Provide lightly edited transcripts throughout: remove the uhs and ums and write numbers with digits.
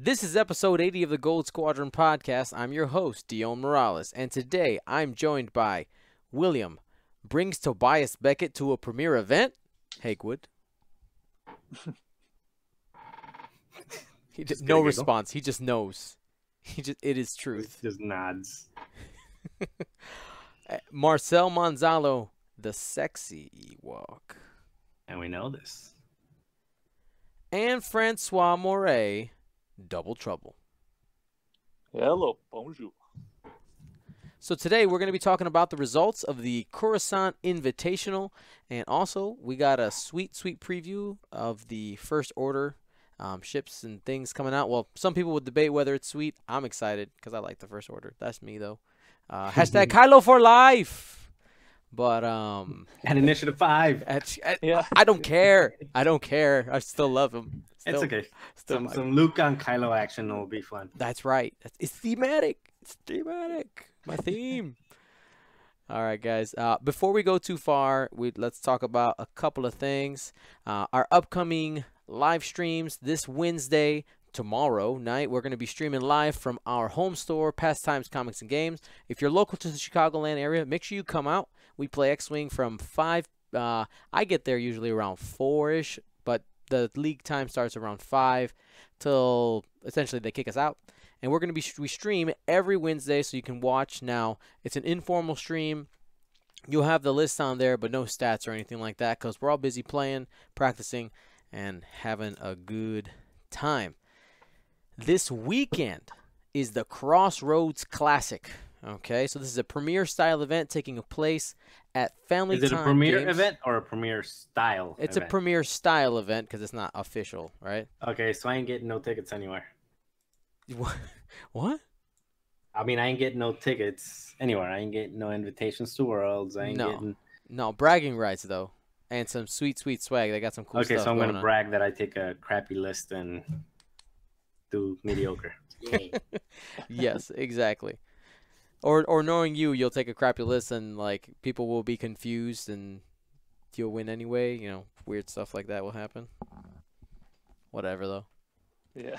This is episode 80 of the Gold Squadron podcast. I'm your host, Dion Morales, and today I'm joined by William. Brings Tobias Beckett to a premiere event? Hakewood. No response. He just knows. It is truth. Just nods. Marcel Manzalo, the sexy Ewok. And we know this. And Francois Moret, Double Trouble. Hello, bonjour. So today we're going to be talking about the results of the Khorasan Invitational, and also we got a sweet preview of the First Order ships and things coming out. Well, some people would debate whether it's sweet. I'm excited because I like the First Order. That's me though. Hashtag Kylo for life. But and Initiative 5. Yeah. I don't care. I still love him. It's okay. Some Luke on Kylo action will be fun. That's right. It's thematic. My theme. All right, guys. Before we go too far, let's talk about a couple of things. Our upcoming live streams this Wednesday, tomorrow night, we're going to be streaming live from our home store, Pastimes Comics and Games. If you're local to the Chicagoland area, make sure you come out. We play X-Wing from 5. I get there usually around 4-ish, but the league time starts around 5 till essentially they kick us out. And we're going to we stream every Wednesday, so you can watch now. It's an informal stream. You'll have the list on there, but no stats or anything like that because we're all busy playing, practicing, and having a good time. This weekend is the Crossroads Classic. Okay, so this is a premiere style event taking place at Family Time. Is it a premiere Games. event or a premiere style It's event? a premiere style event because it's not official, right? Okay, so I ain't getting no tickets anywhere. What? I mean, I ain't getting no tickets anywhere. I ain't getting no invitations to Worlds. I ain't getting... No, bragging rights, though. And some sweet swag. They got some cool stuff. Okay, so I'm going to on. brag that I take a crappy list and do mediocre. Yes, exactly. Or knowing you'll take a crappy list and like people will be confused and you'll win anyway. You know, weird stuff like that will happen. Whatever though. Yeah.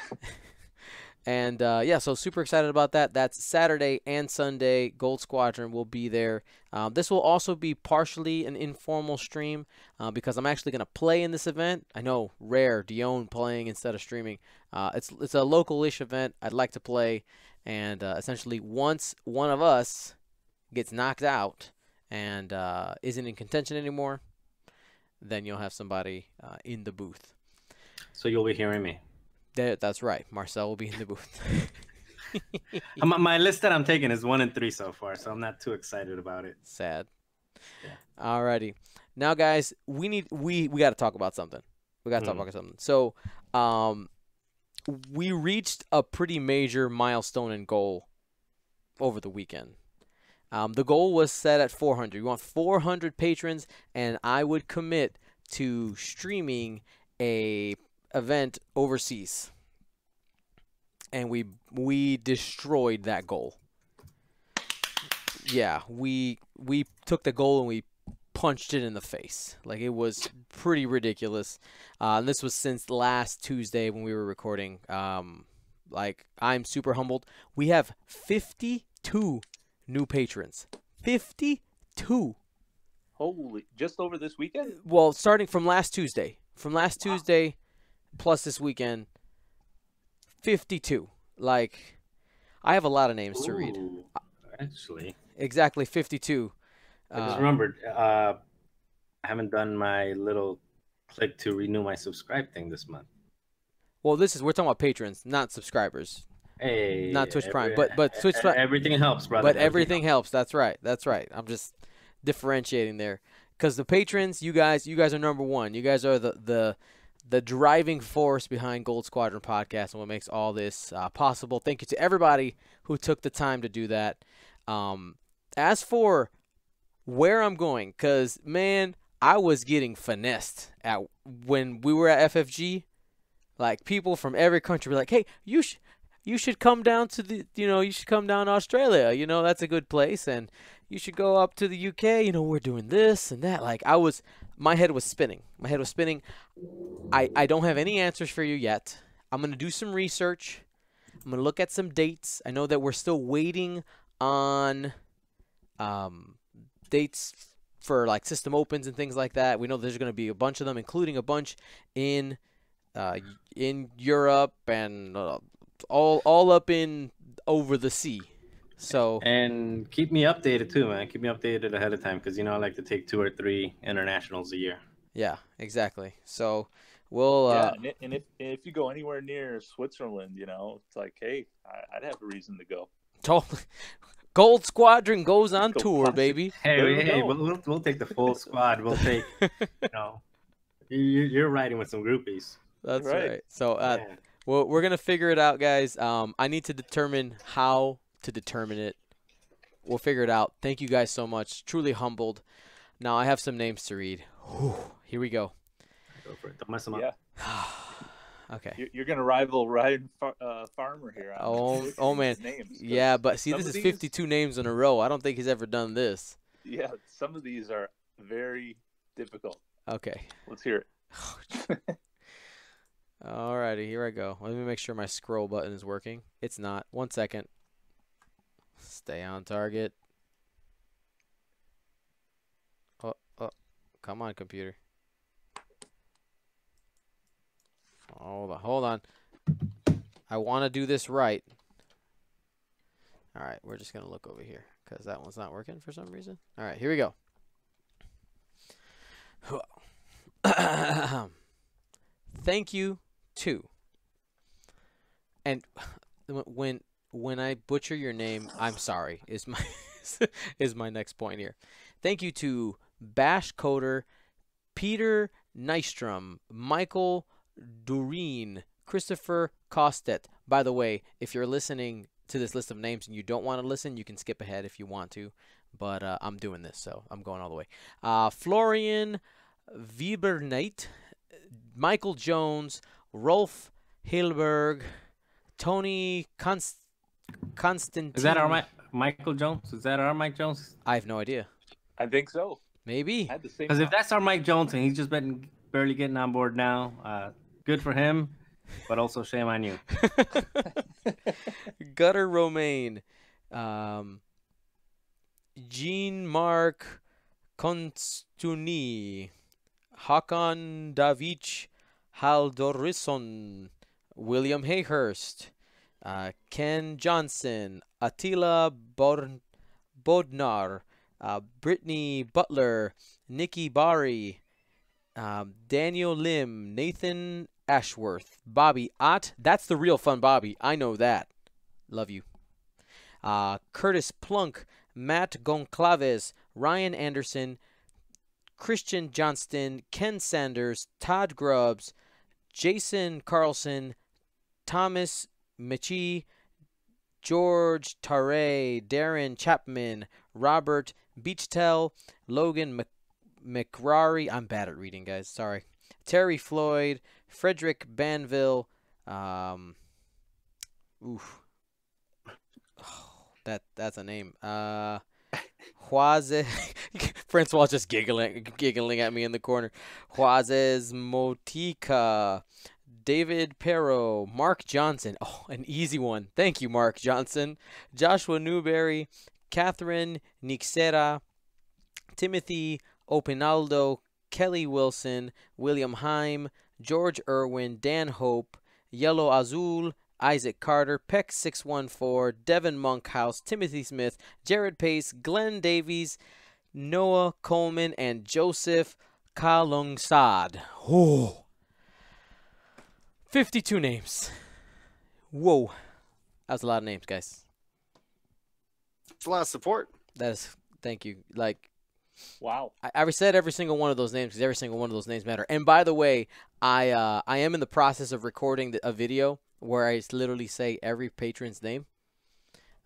And yeah, so super excited about that. That's Saturday and Sunday. Gold Squadron will be there. This will also be partially an informal stream because I'm actually going to play in this event. I know, rare, Dion playing instead of streaming. It's a local-ish event. I'd like to play. And essentially, once one of us gets knocked out and isn't in contention anymore, then you'll have somebody in the booth. So you'll be hearing me. That's right. Marcel will be in the booth. My list that I'm taking is 1 and 3 so far, so I'm not too excited about it. Sad. Yeah. Alrighty. Now, guys, we got to talk about something. We got to talk about something. So, we reached a pretty major milestone and goal over the weekend. The goal was set at 400. We want 400 patrons, and I would commit to streaming a event overseas. And we destroyed that goal. Yeah, we took the goal and we punched it in the face. Like, it was pretty ridiculous. And this was since last Tuesday when we were recording. Like, I'm super humbled. We have 52 new patrons. 52. Holy, just over this weekend? Well, starting from last Tuesday. From last Tuesday plus this weekend, 52. Like, I have a lot of names to read. Actually. Exactly 52. I just remembered, I haven't done my little click to renew my subscribe thing this month. Well, we're talking about patrons, not subscribers. Hey, Not Twitch Prime, but Twitch Prime. Everything helps, brother. But everything helps. That's right. I'm just differentiating there, because the patrons, you guys are number one. You guys are the driving force behind Gold Squadron podcast and what makes all this possible. Thank you to everybody who took the time to do that. As for where I'm going, because, man, I was getting finessed when we were at FFG. Like, people from every country were like, hey, you should come down to you should come down to Australia. That's a good place. And you should go up to the UK. We're doing this and that. Like, my head was spinning. I don't have any answers for you yet. I'm going to do some research. I'm gonna look at some dates. I know that we're still waiting on dates for like system opens and things like that. We know there's gonna be a bunch of them, including a bunch in Europe and all up in over the sea. So And keep me updated too, man. Keep me updated ahead of time because I like to take 2 or 3 internationals a year. yeah, exactly. So we'll Yeah, and if you go anywhere near Switzerland, it's like, hey, I'd have a reason to go. totally. Gold Squadron goes on Go tour, classic. baby. There we Hey, go. we'll take the full squad. We'll take, you're riding with some groupies. That's Right. right. So Yeah. well, we're gonna figure it out, guys. I need to determine how to determine it. We'll figure it out. Thank you guys so much. Truly humbled. Now I have some names to read. Whew. Here we go. Go for it. Don't mess them up. Yeah, Okay. you're gonna rival Ryan Farmer here. Oh man. Names, 'cause Yeah, but see, some this of is these- 52 names in a row. I don't think he's ever done this. Yeah, some of these are very difficult. Okay. Let's hear it. Alrighty, here I go. Let me make sure my scroll button is working. It's not. 1 second. Stay on target. Oh, come on, computer. Hold on. I want to do this right. All right, we're just going to look over here because that one's not working for some reason. All right, here we go. Thank you to. And when I butcher your name, I'm sorry. Is my is my next point here. Thank you to Bash Coder, Peter Nystrom, Michael Doreen, Christopher Costet. By the way, if you're listening to this list of names and you don't want to listen, you can skip ahead if you want to. But I'm doing this, so I'm going all the way. Florian Wieberneit, Michael Jones, Rolf Hilberg, Tony Constantine. Is that our Michael Jones? Is that our Mike Jones? I have no idea. I think so. Maybe. I had the same. Because if that's our Mike Jones and he's just been barely getting on board now, good for him, but also shame on you. Gutter Romaine, Jean-Marc Konstuni, Hakan Davic Haldorisson, William Hayhurst, Ken Johnson, Attila Bodnar, Brittany Butler, Nikki Bari, Daniel Lim, Nathan Ashworth, Bobby Ott. That's the real fun Bobby. I know that. Love you. Curtis Plunk, Matt Goncalves, Ryan Anderson, Christian Johnston, Ken Sanders, Todd Grubbs, Jason Carlson, Thomas Michi, George Tare, Darren Chapman, Robert Beachtel, Logan McRary. I'm bad at reading, guys. Sorry. Terry Floyd, Frederick Banville. That's a name. Juazez. Francois just giggling at me in the corner. Juazez Motica. David Perro, Mark Johnson. Oh, an easy one. Thank you, Mark Johnson. Joshua Newberry, Catherine Nixera, Timothy Opinaldo, Kelly Wilson, William Heim, George Irwin, Dan Hope, Yellow Azul, Isaac Carter, Peck 614, Devin Monkhouse, Timothy Smith, Jared Pace, Glenn Davies, Noah Coleman, and Joseph Kalungsad. Oh. 52 names. Whoa. That was a lot of names, guys. It's a lot of support. Thank you. Like, Wow. I said every single one of those names because every single one of those names matter. And by the way, I am in the process of recording a video where I literally say every patron's name.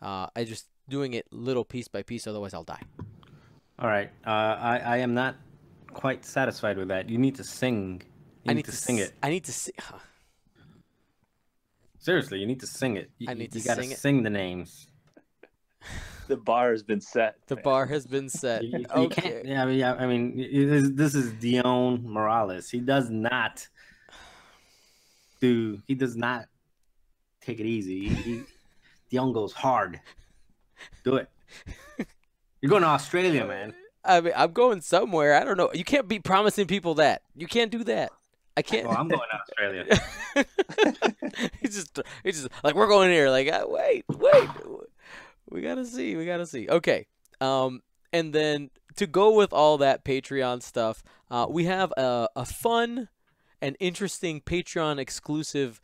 I just doing it little piece by piece, otherwise I'll die. All right. I am not quite satisfied with that. You need to sing. You need to sing it. I need to sing. Seriously, you need to sing it. I need to you gotta sing it. sing the names. The bar has been set. The man. bar has been set. You Okay. can't. Yeah. I mean, this is Dion Morales. He does not take it easy. The young goes hard. Do it. You're going to Australia, man. I mean, I'm going somewhere. I don't know. You can't be promising people that. You can't do that. I can't. Well, I'm going to Australia. He's just like, we're going here. Like, wait. We gotta see. Okay. And then to go with all that Patreon stuff, we have a fun and interesting Patreon exclusive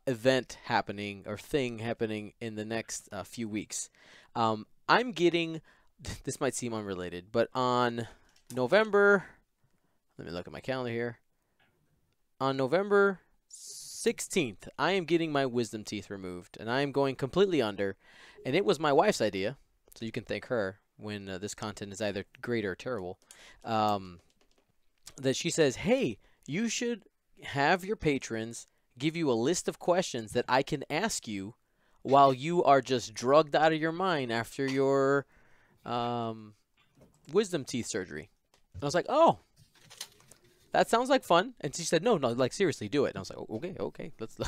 event happening or thing happening in the next few weeks. I'm getting. This might seem unrelated, but on November, let me look at my calendar here. On November 16th, I am getting my wisdom teeth removed, and I am going completely under. And it was my wife's idea, so you can thank her when this content is either great or terrible. That she says, hey, you should have your patrons give you a list of questions that I can ask you while you are just drugged out of your mind after your wisdom teeth surgery. And I was like, oh, that sounds like fun. And she said, no, like seriously, do it. And I was like, okay, let's.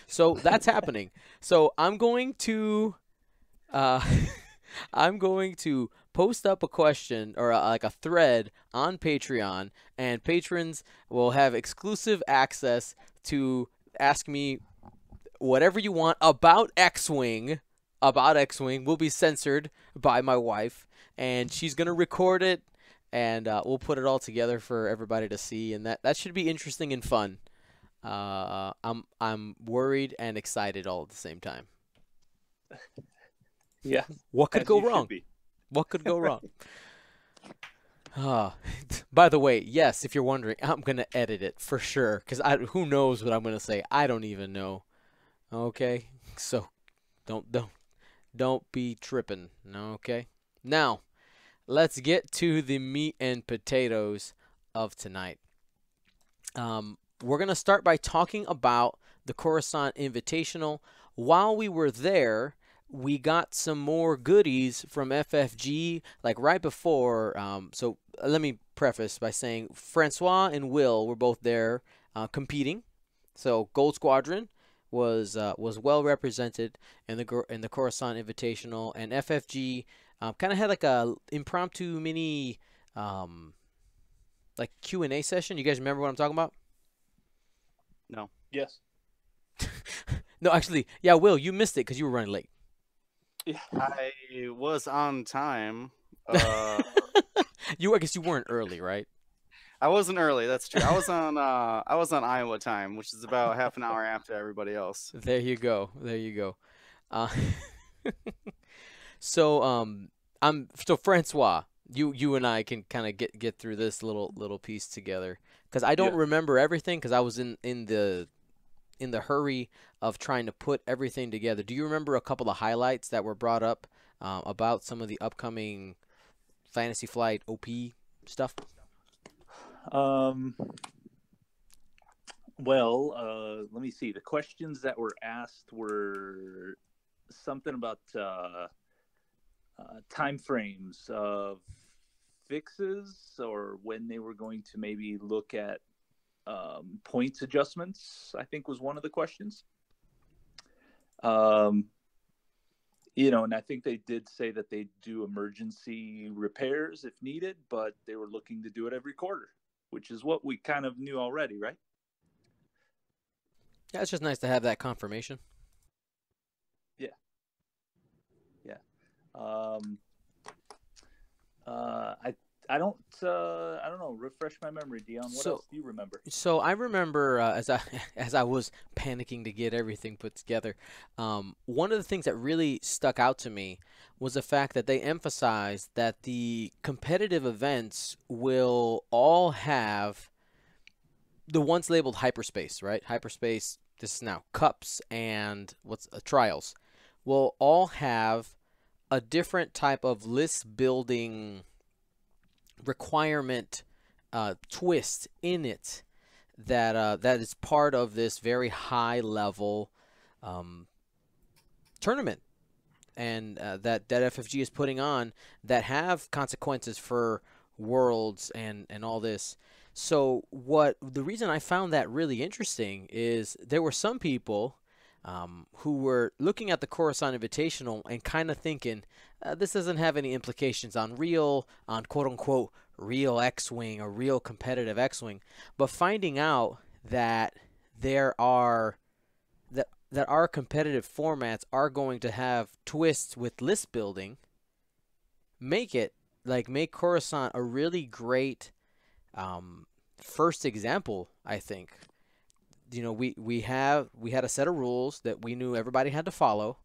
So that's happening. So I'm going to post up a question or like a thread on Patreon, and patrons will have exclusive access to ask me whatever you want about X-Wing. Will be censored by my wife, and she's gonna record it, and we'll put it all together for everybody to see, and that should be interesting and fun. I'm worried and excited all at the same time. Yeah. What could go wrong? What could go wrong? By the way, yes, if you're wondering, I'm gonna edit it for sure, because who knows what I'm gonna say? I don't even know. Okay, so don't be tripping. Okay. Now, let's get to the meat and potatoes of tonight. We're gonna start by talking about the Khorasan Invitational. While we were there, we got some more goodies from FFG, like right before. So let me preface by saying Francois and Will were both there competing. So Gold Squadron was well represented in the Khorasan Invitational, and FFG kind of had like a impromptu mini like Q&A session. You guys remember what I'm talking about? No. Yes. No, actually, yeah, Will, you missed it because you were running late. Yeah. I was on time. I guess you weren't early, right? I wasn't early. That's true. I was on Iowa time, which is about half an hour after everybody else. There you go. So Francois, you and I can kind of get through this little piece together, because I don't remember everything because I was in the hurry of trying to put everything together. Do you remember a couple of highlights that were brought up about some of the upcoming Fantasy Flight OP stuff? Well, let me see. The questions that were asked were something about time frames of fixes, or when they were going to maybe look at points adjustments, I think was one of the questions. And I think they did say that they do emergency repairs if needed, but they were looking to do it every quarter, which is what we kind of knew already, right? Yeah, it's just nice to have that confirmation. Yeah. I don't know. Refresh my memory, Dion. What else do you remember? So I remember as I was panicking to get everything put together, one of the things that really stuck out to me was the fact that they emphasized that the competitive events will all have the ones labeled hyperspace, right? Hyperspace. This is now cups and trials. Will all have a different type of list building requirement twist in it that is part of this very high level tournament, and that FFG is putting on, that have consequences for worlds and all this. So the reason I found that really interesting is there were some people who were looking at the Khorasan Invitational and kind of thinking, this doesn't have any implications on quote unquote, real X-Wing or real competitive X-Wing, but finding out that there are that our competitive formats are going to have twists with list building, make Coruscant a really great first example, I think. You know, we had a set of rules that we knew everybody had to follow.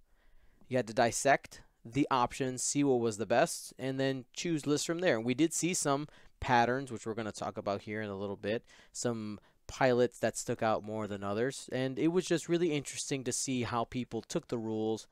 You had to dissect the options, see what was the best, and then choose lists from there. And we did see some patterns, which we're going to talk about here in a little bit, some pilots that stuck out more than others, and it was just really interesting to see how people took the rules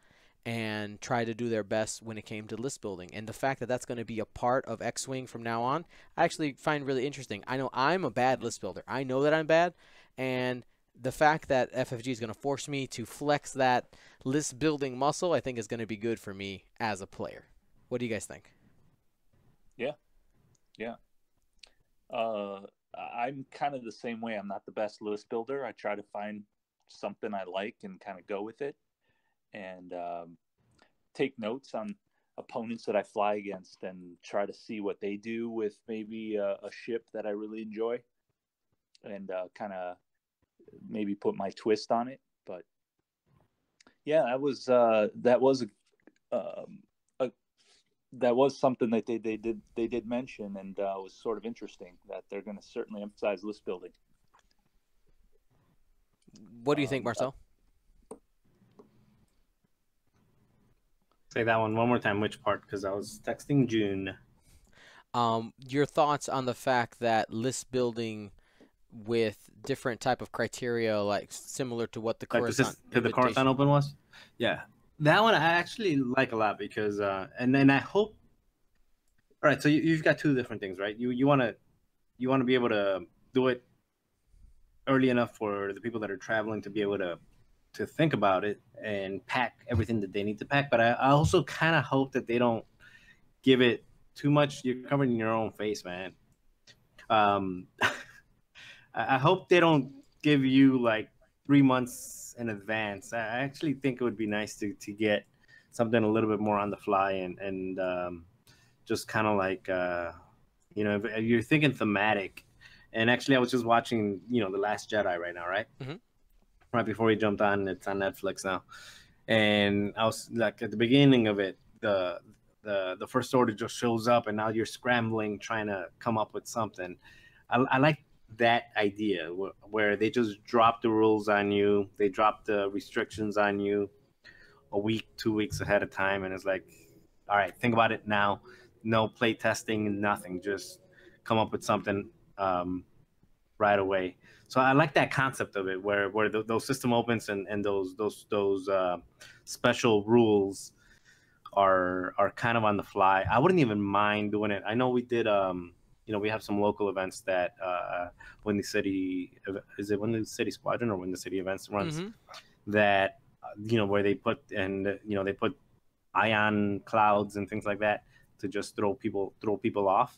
and tried to do their best when it came to list building. And the fact that that's going to be a part of X-Wing from now on, I actually find really interesting. I know I'm a bad list builder. I know that I'm bad, and the fact that FFG is going to force me to flex that list building muscle, I think is going to be good for me as a player. What do you guys think? Yeah. I'm kind of the same way. I'm not the best list builder. I try to find something I like and kind of go with it, and take notes on opponents that I fly against and try to see what they do with maybe a ship that I really enjoy, and kind of maybe put my twist on it. But yeah, that was something that they did mention, and was sort of interesting that they're going to certainly emphasize list building. What do you think, Marcel? Say that one more time. Which part? Because I was texting June. Your thoughts on the fact that list building with different type of criteria, like similar to what the Coruscant the Coruscant Open was? Yeah, that one I actually like a lot because, and then I hope. All right, so you've got two different things, right? You want to be able to do it early enough for the people that are traveling to be able to think about it and pack everything that they need to pack. But I also kind of hope that they don't give it too much. You're covering your own face, man. I hope they don't give you like 3 months in advance. I actually think it would be nice to get something a little bit more on the fly and just kind of like, if you're thinking thematic. And actually, I was just watching, The Last Jedi right now, right? Mm-hmm. Right before we jumped on, it's on Netflix now. And I was like, at the beginning of it, the First Order just shows up, and now you're scrambling, trying to come up with something. I like that idea where they just drop the rules on you, they drop the restrictions on you a week, 2 weeks ahead of time, and it's like, all right, think about it now. No play testing, nothing. Just come up with something right away. So I like that concept of it, where those system opens and those special rules are kind of on the fly. I wouldn't even mind doing it. I know we did. We have some local events that Windy City, is it Windy City Squadron or Windy City Events runs, that where they put they put ion clouds and things like that to just throw people off.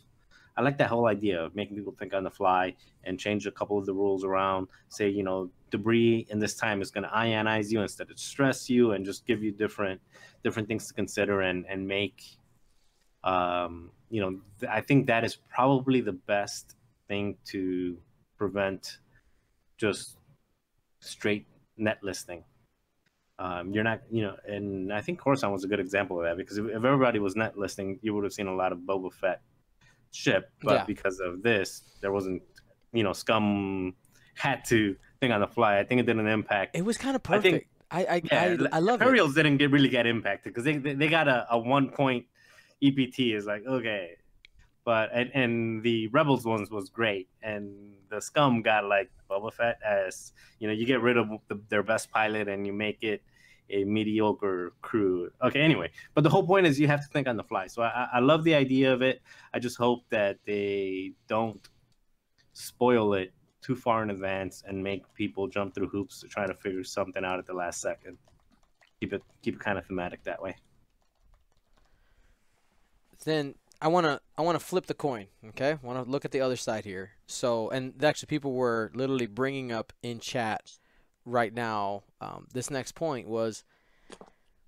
I like that whole idea of making people think on the fly and change a couple of the rules around. Say, debris in this time is going to ionize you instead of stress you, and just give you different things to consider and make. I think that is probably the best thing to prevent just straight net listing. You're not, and I think Coruscant was a good example of that, because if everybody was net listing, you would have seen a lot of Boba Fett ship, but because of this, there wasn't, Scum had to think on the fly. I think it didn't impact. It was kind of perfect. I love it. Imperials didn't really get impacted because they got a 1 point EPT. Is like, okay, but and the Rebels ones was great, and the Scum got like Boba Fett, as you get rid of their best pilot and you make it a mediocre crew. Okay, anyway, but the whole point is you have to think on the fly. So I love the idea of it. I just hope that they don't spoil it too far in advance and make people jump through hoops to try to figure something out at the last second. Keep it kind of thematic that way. Then I wanna flip the coin. Okay, I want to look at the other side here. So, and actually, people were literally bringing up in chat right now, this next point was,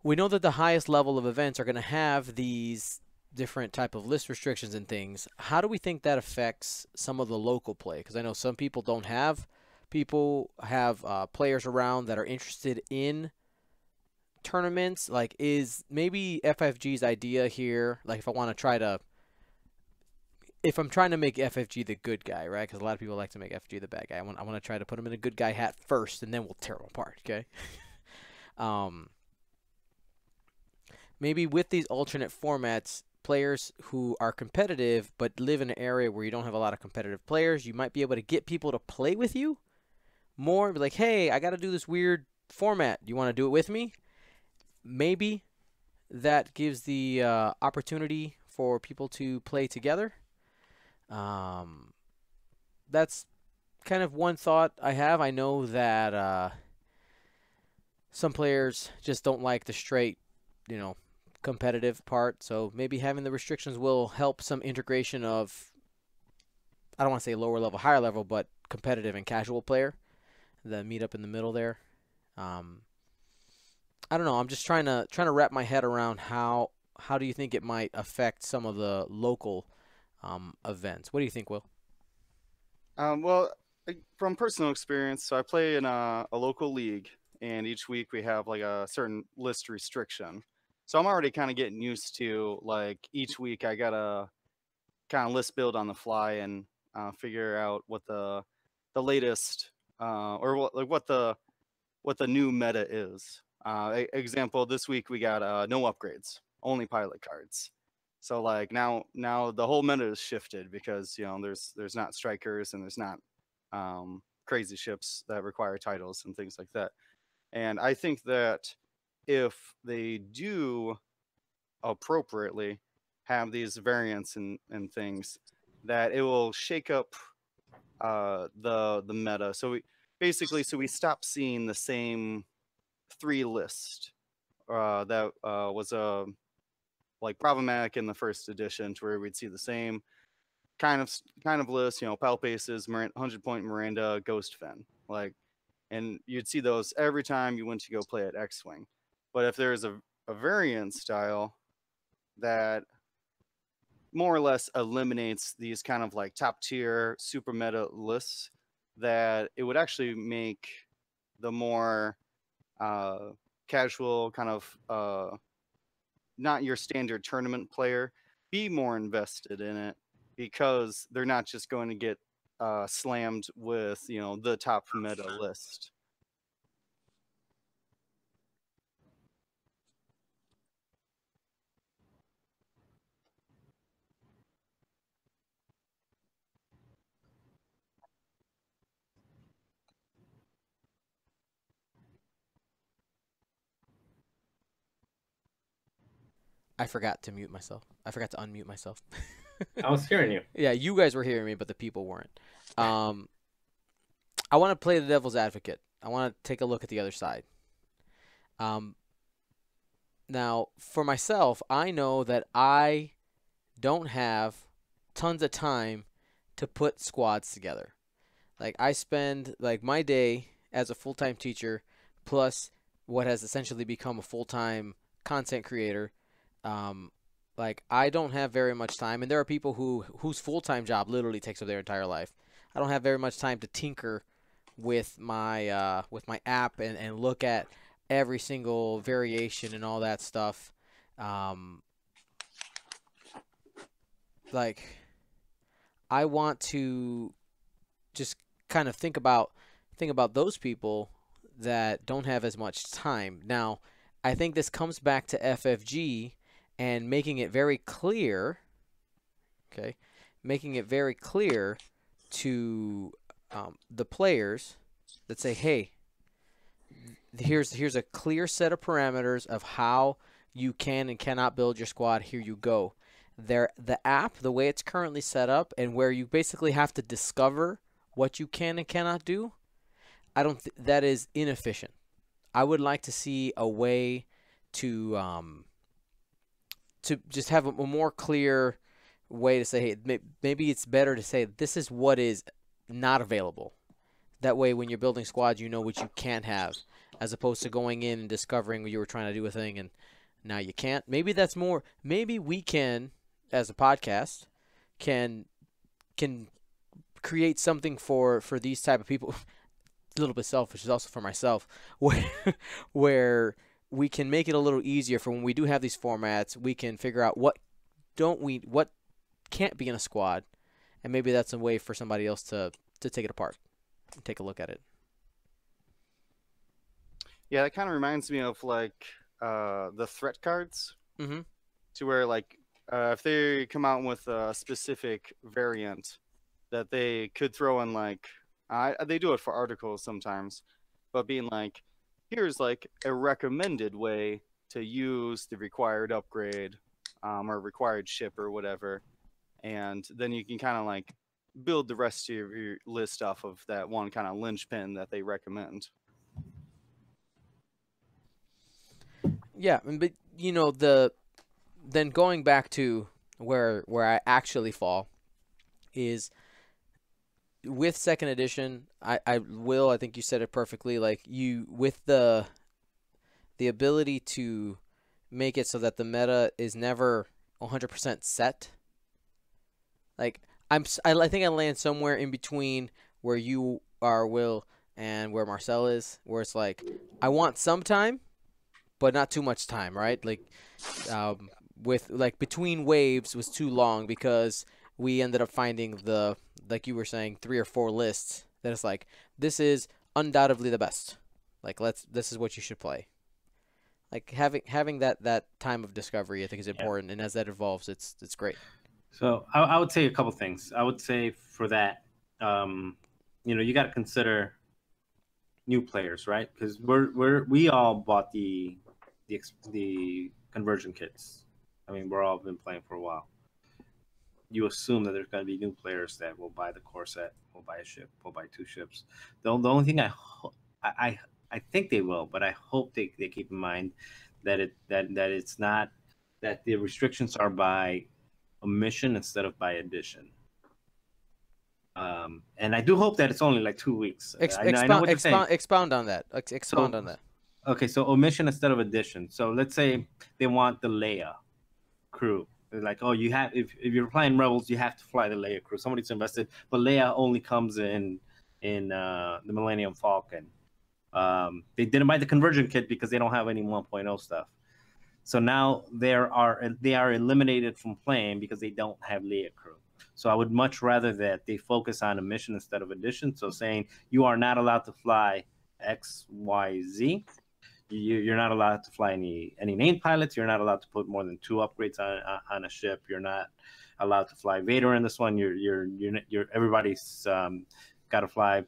we know that the highest level of events are going to have these different type of list restrictions and things. How do we think that affects some of the local play? Because I know some people don't have players around that are interested in tournaments. Like, is maybe FFG's idea here, like if I'm trying to make FFG the good guy, right? Because a lot of people like to make FFG the bad guy. I want to try to put him in a good guy hat first, and then we'll tear him apart. Okay. Maybe with these alternate formats, players who are competitive but live in an area where you don't have a lot of competitive players, you might be able to get people to play with you more. Be like, hey, I got to do this weird format. You want to do it with me? Maybe that gives the opportunity for people to play together. That's kind of one thought I have. I know that some players just don't like the straight, competitive part. So maybe having the restrictions will help some integration of, I don't want to say lower level, higher level, but competitive and casual player that meet up in the middle there. I don't know. I'm just trying to wrap my head around how do you think it might affect some of the local events. What do you think, Will? Well, from personal experience, so I play in a local league, and each week we have like a certain list restriction. So I'm already kind of getting used to, like, each week I gotta kind of list build on the fly and figure out what the latest or what the new meta is. Example, this week we got no upgrades, only pilot cards. So like now the whole meta is shifted because there's not strikers and there's not crazy ships that require titles and things like that. And I think that if they do appropriately have these variants and things, that it will shake up the meta. So we stop seeing the same 3 list that was like problematic in the first edition, to where we'd see the same kind of list, Palpaces, 100-point Miranda, Ghost Fen, and you'd see those every time you went to go play at X-Wing. But if there's a variant style that more or less eliminates these kind of like top tier super meta lists, that it would actually make the more casual kind of not your standard tournament player be more invested in it, because they're not just going to get slammed with the top meta list. I forgot to mute myself. I forgot to unmute myself. I was hearing you. Yeah, you guys were hearing me, but the people weren't. I want to play the devil's advocate. I want to take a look at the other side. Now, for myself, I know that I don't have tons of time to put squads together. Like, I spend like my day as a full-time teacher, plus what has essentially become a full-time content creator. Like, I don't have very much time, and there are people whose full-time job literally takes up their entire life. I don't have very much time to tinker with my app and look at every single variation and all that stuff. Like, I want to just kind of think about those people that don't have as much time. Now, I think this comes back to FFG and making it very clear, okay, making it very clear to the players that say, hey, here's a clear set of parameters of how you can and cannot build your squad. Here you go. The app, the way it's currently set up, and where you basically have to discover what you can and cannot do, that is inefficient. I would like to see a way to just have a more clear way to say, hey, maybe it's better to say this is what is not available. That way, when you're building squads, you know what you can't have, as opposed to going in and discovering you were trying to do a thing and now you can't. Maybe that's more. Maybe we can, as a podcast, can create something for these type of people. A little bit selfish, is also for myself, where we can make it a little easier for when we do have these formats. We can figure out what can't be in a squad, and maybe that's a way for somebody else to take it apart and take a look at it. Yeah, that kind of reminds me of like the threat cards, Mm-hmm. to where like if they come out with a specific variant that they could throw in, like they do it for articles sometimes, but being like, here's like a recommended way to use the required upgrade or required ship or whatever, and then you can kind of like build the rest of your list off of that one kind of linchpin that they recommend. Yeah, but you know, then going back to where I actually fall is with second edition. I think you said it perfectly. Like, you with the ability to make it so that the meta is never 100% set. Like, I think I land somewhere in between where you are, Will, and where Marcel is, where it's like I want some time, but not too much time, right? Like, with like between waves was too long because we ended up finding like you were saying, 3 or 4 lists that is like, this is undoubtedly the best. Like, this is what you should play. Like, having that time of discovery, I think, is important, and as that evolves, it's great. So I would say a couple things. I would say for that, you got to consider new players, right? Because we all bought the conversion kits. I mean, we're all been playing for a while. You assume that there's going to be new players that will buy the core set, will buy a ship, will buy 2 ships. The only thing I think they will, but I hope they keep in mind that it's not, that the restrictions are by omission instead of by addition. And I do hope that it's only like 2 weeks. I know what you're saying. Expound on that. Expound on that. Okay, so omission instead of addition. So let's say they want the Leia crew. They're like, oh, you have, if you're playing Rebels, you have to fly the Leia crew. Somebody's invested, but Leia only comes in the Millennium Falcon. They didn't buy the conversion kit because they don't have any 1.0 stuff. So now they are eliminated from playing because they don't have Leia crew. So I would much rather that they focus on omission instead of addition. So saying you are not allowed to fly X, Y, Z. You're not allowed to fly any named pilots. You're not allowed to put more than 2 upgrades on a ship. You're not allowed to fly Vader in this one. You're everybody's got to fly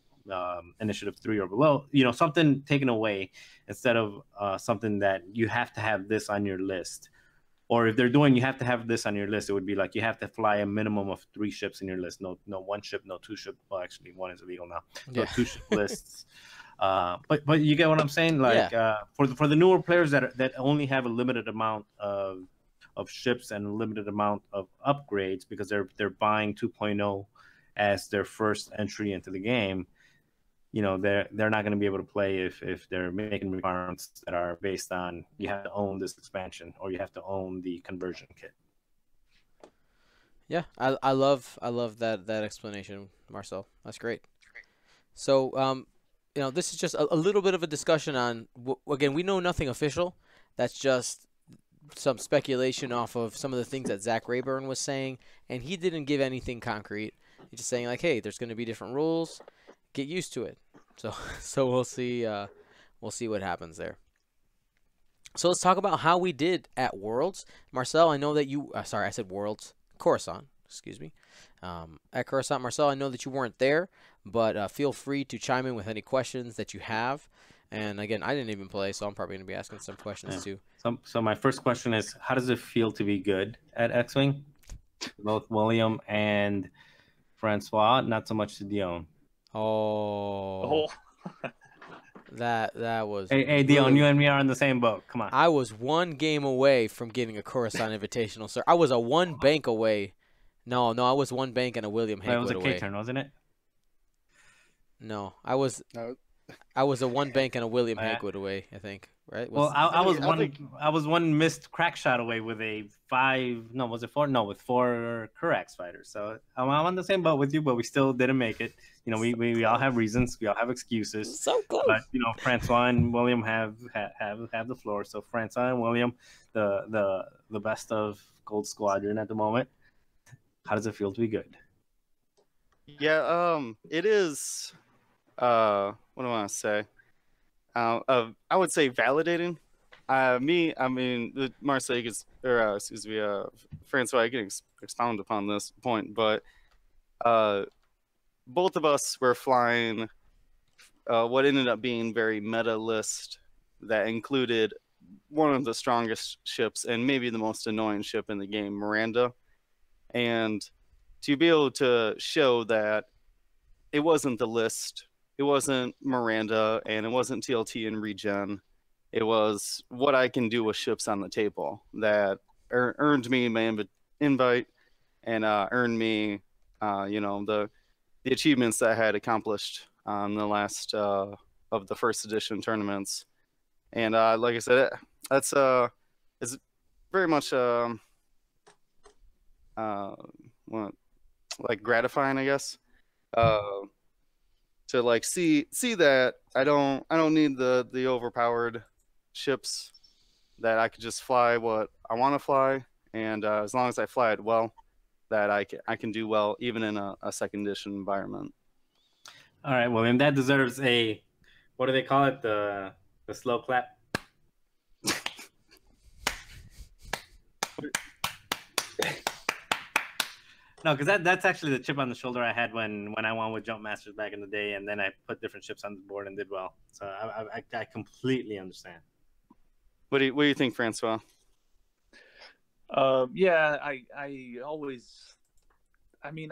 initiative 3 or below. Something taken away instead of something that you have to have this on your list. Or if they're doing, you have to have this on your list, it would be like you have to fly a minimum of 3 ships in your list. No 1 ship, no 2 ship. Well, actually, 1 is illegal now. No 2 ship lists. But you get what I'm saying? Like, for the newer players that only have a limited amount of ships and a limited amount of upgrades because they're buying 2.0 as their first entry into the game, they're not going to be able to play if they're making requirements that are based on you have to own this expansion or you have to own the conversion kit. Yeah, I love that explanation, Marcel. That's great. So this is just a little bit of a discussion on, again, we know nothing official. That's just some speculation off of some of the things that Zach Rayburn was saying, and he didn't give anything concrete. He's just saying, like, hey, there's going to be different rules. Get used to it. So we'll see what happens there. So let's talk about how we did at Worlds. Marcel, I know that you sorry, I said Worlds. Coruscant, excuse me. At Coruscant, Marcel, I know that you weren't there, but feel free to chime in with any questions that you have. And again, I didn't even play, so I'm probably going to be asking some questions too. So my first question is, how does it feel to be good at X-Wing? Both William and Francois, not so much to Dion. Oh. That was. Hey, Dion, really, you and me are in the same boat. Come on. I was 1 game away from getting a Khorasan Invitational, sir. I was a 1 bank away. No, I was 1 bank and a William Hank away. It was a K-turn, wasn't it? No, I was No. a one bank and a William Oh, yeah? Hagwood away, I think. Right? Well, Was I was I think I was one missed crack shot away with a 5. No, was it 4? No, with 4 corrects fighters. So I'm on the same boat with you, but we still didn't make it. You know, we all have reasons, we all have excuses. so close. But you know, Francois and William have the floor. So Francois and William, the best of Gold Squadron at the moment. How does it feel to be good? yeah, it is. What do I want to say? I would say validating. I mean, Marcel, excuse me, Francois, I can expound upon this point, but both of us were flying what ended up being very meta list that included one of the strongest ships and maybe the most annoying ship in the game, Miranda. And to be able to show that it wasn't the list, it wasn't Miranda, and it wasn't TLT and regen, it was what I can do with ships on the table that earned me my invite and earned me, the achievements that I had accomplished on the last of the first edition tournaments. And like I said, that's it's very much like gratifying, I guess, to like see that I don't need the overpowered ships, that I could just fly what I want to fly, and as long as I fly it well, that I can do well even in a second edition environment. All right, William, that deserves a, what do they call it? The slow clap. No, because that's actually the chip on the shoulder I had when I won with Jump Masters back in the day, and then I put different ships on the board and did well. So I completely understand. What do you think, Francois? Yeah, I always, I mean,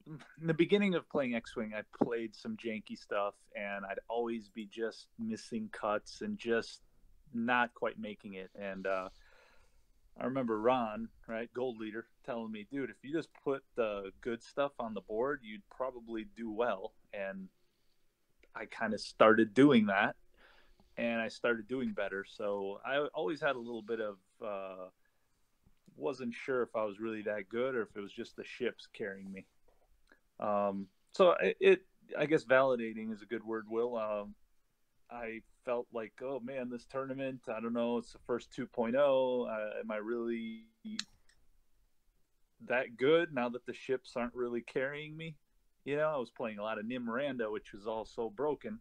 in the beginning of playing X-Wing, I played some janky stuff, and I'd always be just missing cuts and just not quite making it. And I remember Ron, right, Gold Leader, telling me, dude, if you just put the good stuff on the board, you'd probably do well. And I kind of started doing that, and I started doing better. So I always had a little bit of, wasn't sure if I was really that good or if it was just the ships carrying me. So I guess validating is a good word, Will. I felt like, oh man, this tournament, I don't know, it's the first 2.0. Am I really that good now that the ships aren't really carrying me? You know, I was playing a lot of Nim Miranda, which was also broken.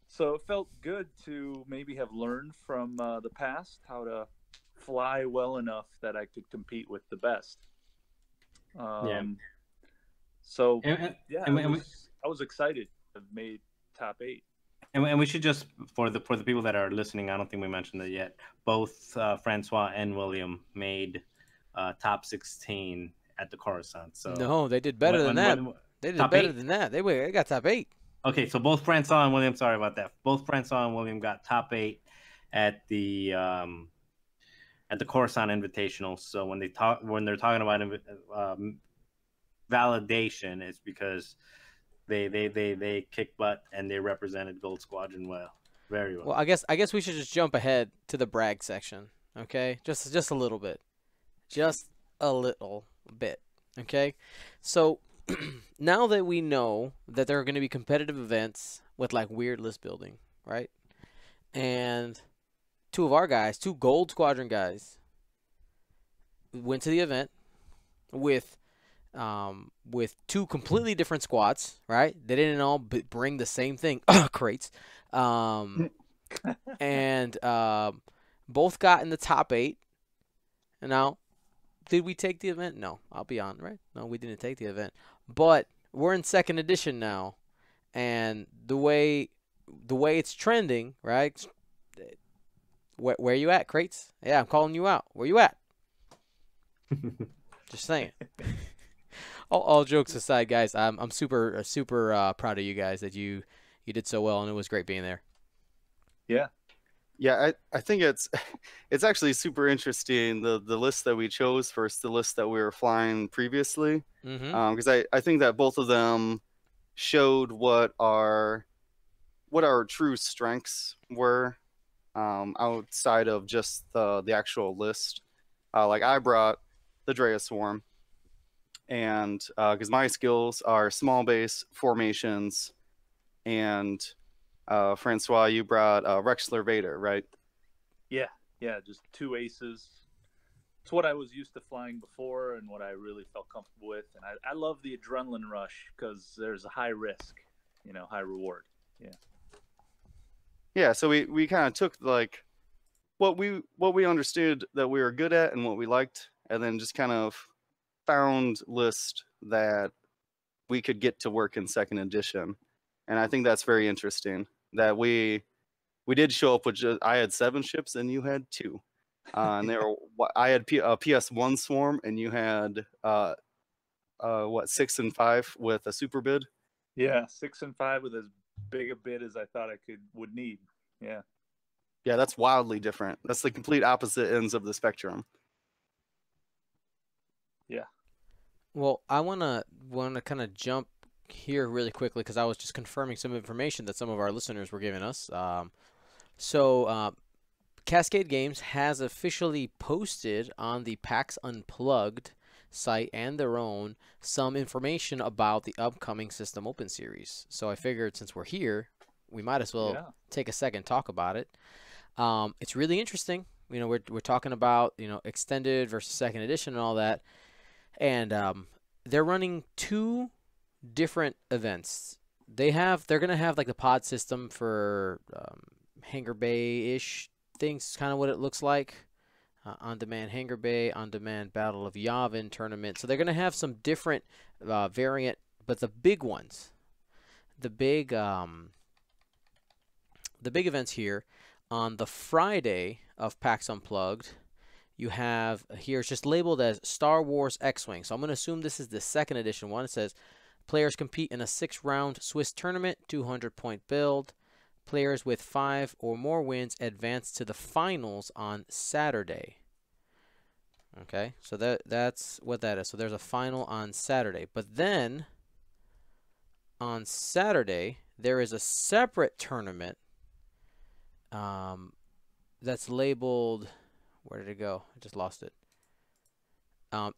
So it felt good to maybe have learned from the past how to fly well enough that I could compete with the best. Yeah. So And yeah, I was excited to have made top 8. And we should just, for the people that are listening, I don't think we mentioned it yet. Both Francois and William made top 16 at the Coruscant. So no, they did better than that. They did better than that. They got top 8. Okay, so both Francois and William, sorry about that. Both Francois and William got top 8 at the Khorasan Invitational. So when they're talking about validation, it's because they kicked butt and they represented Gold Squadron very well. Well, I guess we should just jump ahead to the brag section, okay? Just a little bit, okay? So now that we know that there are going to be competitive events with like weird list building, right? And two Gold Squadron guys, went to the event with 2 completely different squads, right? They didn't all bring the same thing, crates, and both got in the top 8. And now, did we take the event? No, I'll be on, right? No, we didn't take the event, but we're in second edition now, and the way it's trending, right? Where you at, crates? Yeah, I'm calling you out. Where you at? Just saying. All jokes aside, guys, I'm super proud of you guys that you did so well, and it was great being there. Yeah, I think it's actually super interesting, the list that we chose versus the list that we were flying previously, because I think that both of them showed what our true strengths were, outside of just the actual list. Like I brought the Drea Swarm, and because my skills are small base formations, and Francois, you brought Rexler Vader, right? Yeah, yeah, just two aces. It's what I was used to flying before and what I really felt comfortable with. And I love the adrenaline rush because there's a high risk, high reward. Yeah. Yeah, so we kind of took like what we understood that we were good at and what we liked, and then just kind of found list that we could get to work in second edition. And I think that's very interesting that we did show up with I had 7 ships and you had 2. And they were I had a PS1 swarm and you had 6 and 5 with a super bid. Yeah, 6 and 5 with as big a bid as I thought I would need. Yeah. Yeah, that's wildly different. That's the complete opposite ends of the spectrum. Yeah. Well, I wanna kind of jump here really quickly because I was just confirming some information that some of our listeners were giving us. So Cascade Games has officially posted on the PAX Unplugged site and their own some information about the upcoming System Open series. So I figured since we're here, we might as well take a second talk about it. It's really interesting. We're talking about extended versus second edition and all that, and they're running 2 different events. They're gonna have like the pod system for Hangar Bay ish things, kind of what it looks like. On-demand Hangar Bay, on-demand Battle of Yavin tournament. So they're going to have some different variant, but the big ones, the big events here on the Friday of PAX Unplugged, you have here, it's just labeled as Star Wars X-Wing. So I'm going to assume this is the second edition one. It says players compete in a 6-round Swiss tournament, 200-point build. Players with 5 or more wins advance to the finals on Saturday. Okay, so that's what that is. So there's a final on Saturday. But then on Saturday, there is a separate tournament that's labeled, where did it go? I just lost it.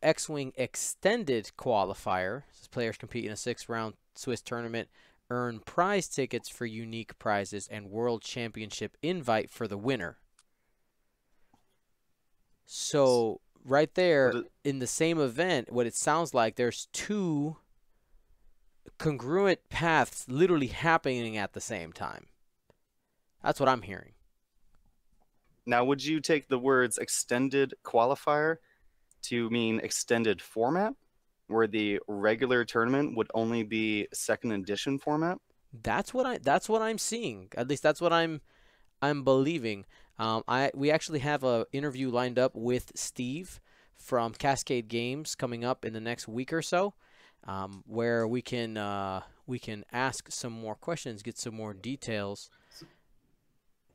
X-Wing Extended Qualifier. Says players compete in a 6-round Swiss tournament, earn prize tickets for unique prizes, and World Championship invite for the winner. So right there in the same event, what it sounds like, there's 2 congruent paths literally happening at the same time. That's what I'm hearing. Now, would you take the words extended qualifier to mean extended format, where the regular tournament would only be second edition format? That's what I'm seeing. At least that's what I'm believing. We actually have a interview lined up with Steve from Cascade Games coming up in the next week or so, where we can ask some more questions, get some more details.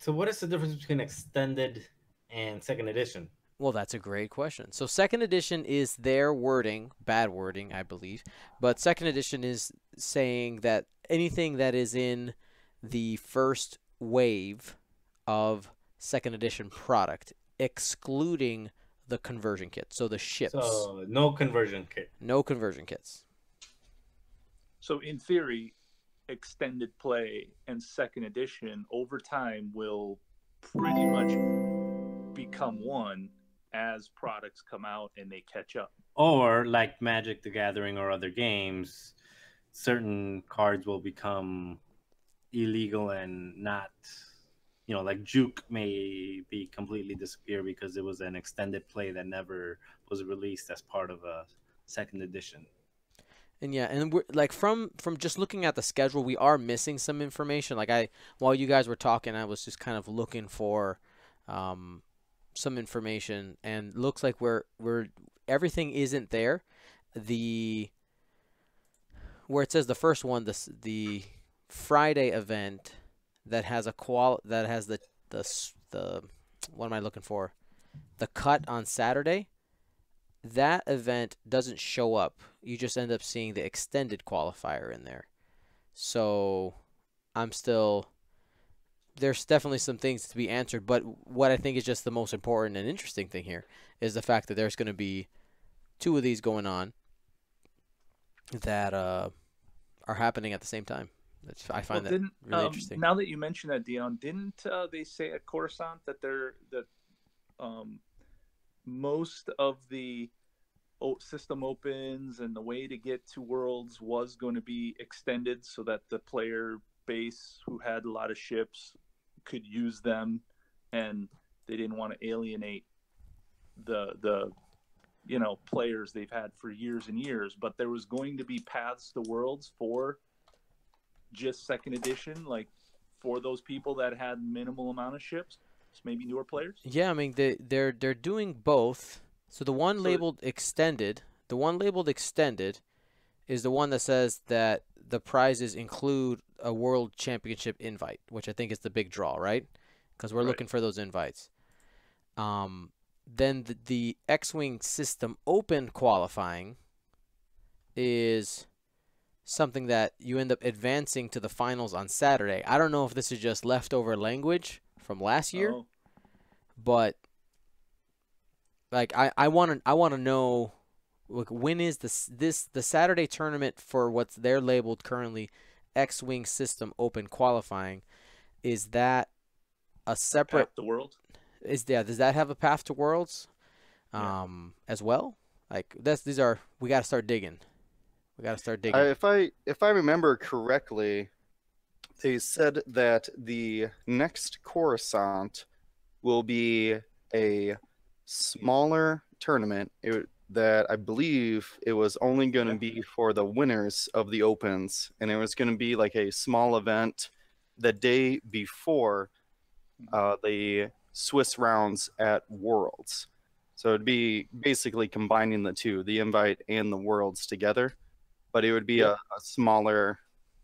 So what is the difference between extended and second edition? Well, that's a great question. So second edition is their wording, bad wording, I believe, but second edition is saying that anything that is in the first wave of second edition product, excluding the conversion kit, so the ships. So no conversion kit. No conversion kits. So in theory, extended play and second edition over time will pretty much become one as products come out and they catch up. Or like Magic the Gathering or other games, certain cards will become illegal and not, like Juke may be completely disappear because it was an extended play that never was released as part of a second edition. And yeah, and we're like from just looking at the schedule, we are missing some information. Like while you guys were talking, I was just kind of looking for some information, and looks like we're everything isn't there. Where it says the first one, the Friday event that has the what am I looking for? The cut on Saturday. That event doesn't show up. You just end up seeing the extended qualifier in there. So I'm still there's definitely some things to be answered, but what I think is just the most important and interesting thing here is the fact that there's going to be 2 of these going on that are happening at the same time. I find that didn't really interesting. now that you mention that, Dion, didn't they say at Coruscant that most of the system opens and the way to get to worlds was going to be extended so that the player base who had a lot of ships could use them, and they didn't want to alienate the players they've had for years and years, but there was going to be paths to worlds for just second edition, like for those people that had minimal amount of ships, maybe newer players. Yeah, I mean they're doing both. So the one labeled extended is the one that says that the prizes include a world championship invite, which I think is the big draw, right? Because we're looking for those invites. Then the X-Wing System Open qualifying is something that you end up advancing to the finals on Saturday. I don't know if this is just leftover language from last year, but like I want to know, like, when is the Saturday tournament for what's they're labeled currently X-Wing System Open qualifying? Is that a separate path to Worlds? Does that have a path to Worlds as well? Like we got to start digging. If I remember correctly, they said that the next Coruscant will be a smaller tournament that I believe it was only going to be for the winners of the Opens, and it was going to be like a small event the day before the Swiss rounds at Worlds. So it'd be basically combining the two, the invite and the Worlds together, but it would be a smaller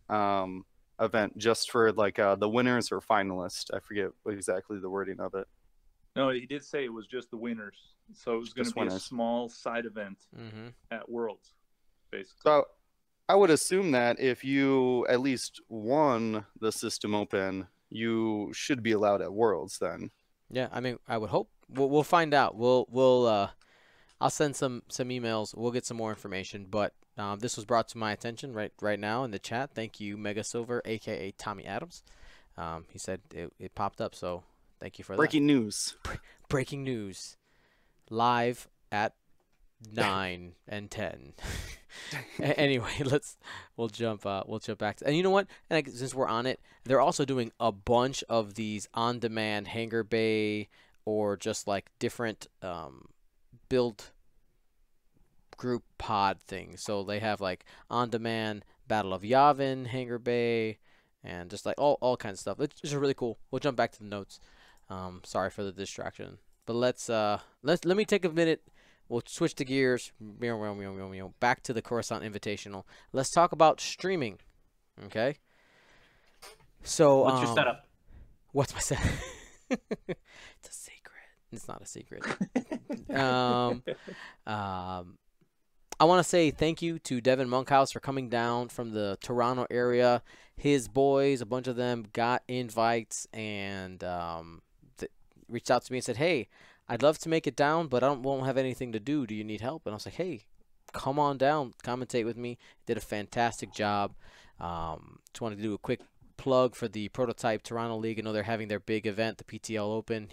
event just for like the winners or finalists. I forget exactly the wording of it. No, he did say it was just the winners. So it was going to be a small side event at Worlds, basically. So I would assume that if you at least won the System Open, you should be allowed at Worlds then. Yeah, I mean, I would hope. We'll find out. I'll send some emails. We'll get some more information. But this was brought to my attention right now in the chat. Thank you, Mega Silver, aka Tommy Adams. He said it popped up, so thank you for that. Breaking news. Breaking news. Live at 9 and 10. Anyway, we'll jump back to, and you know what? And since we're on it, they're also doing a bunch of these on-demand hangar bay or just like different build group pod things. So they have like on-demand Battle of Yavin hangar bay and just like all kinds of stuff. It's just really cool. We'll jump back to the notes. Sorry for the distraction, but let me take a minute. We'll switch the gears back to the Khorasan Invitational. Let's talk about streaming. Okay. So what's your setup? What's my setup? It's a secret. It's not a secret. I want to say thank you to Devin Monkhouse for coming down from the Toronto area. His boys, a bunch of them, got invites and reached out to me and said, "Hey, I'd love to make it down, but won't have anything to do. Do you need help?" And I was like, "Hey, come on down, commentate with me." Did a fantastic job. Just wanted to do a quick plug for the Prototype Toronto League. I know they're having their big event, the PTL Open,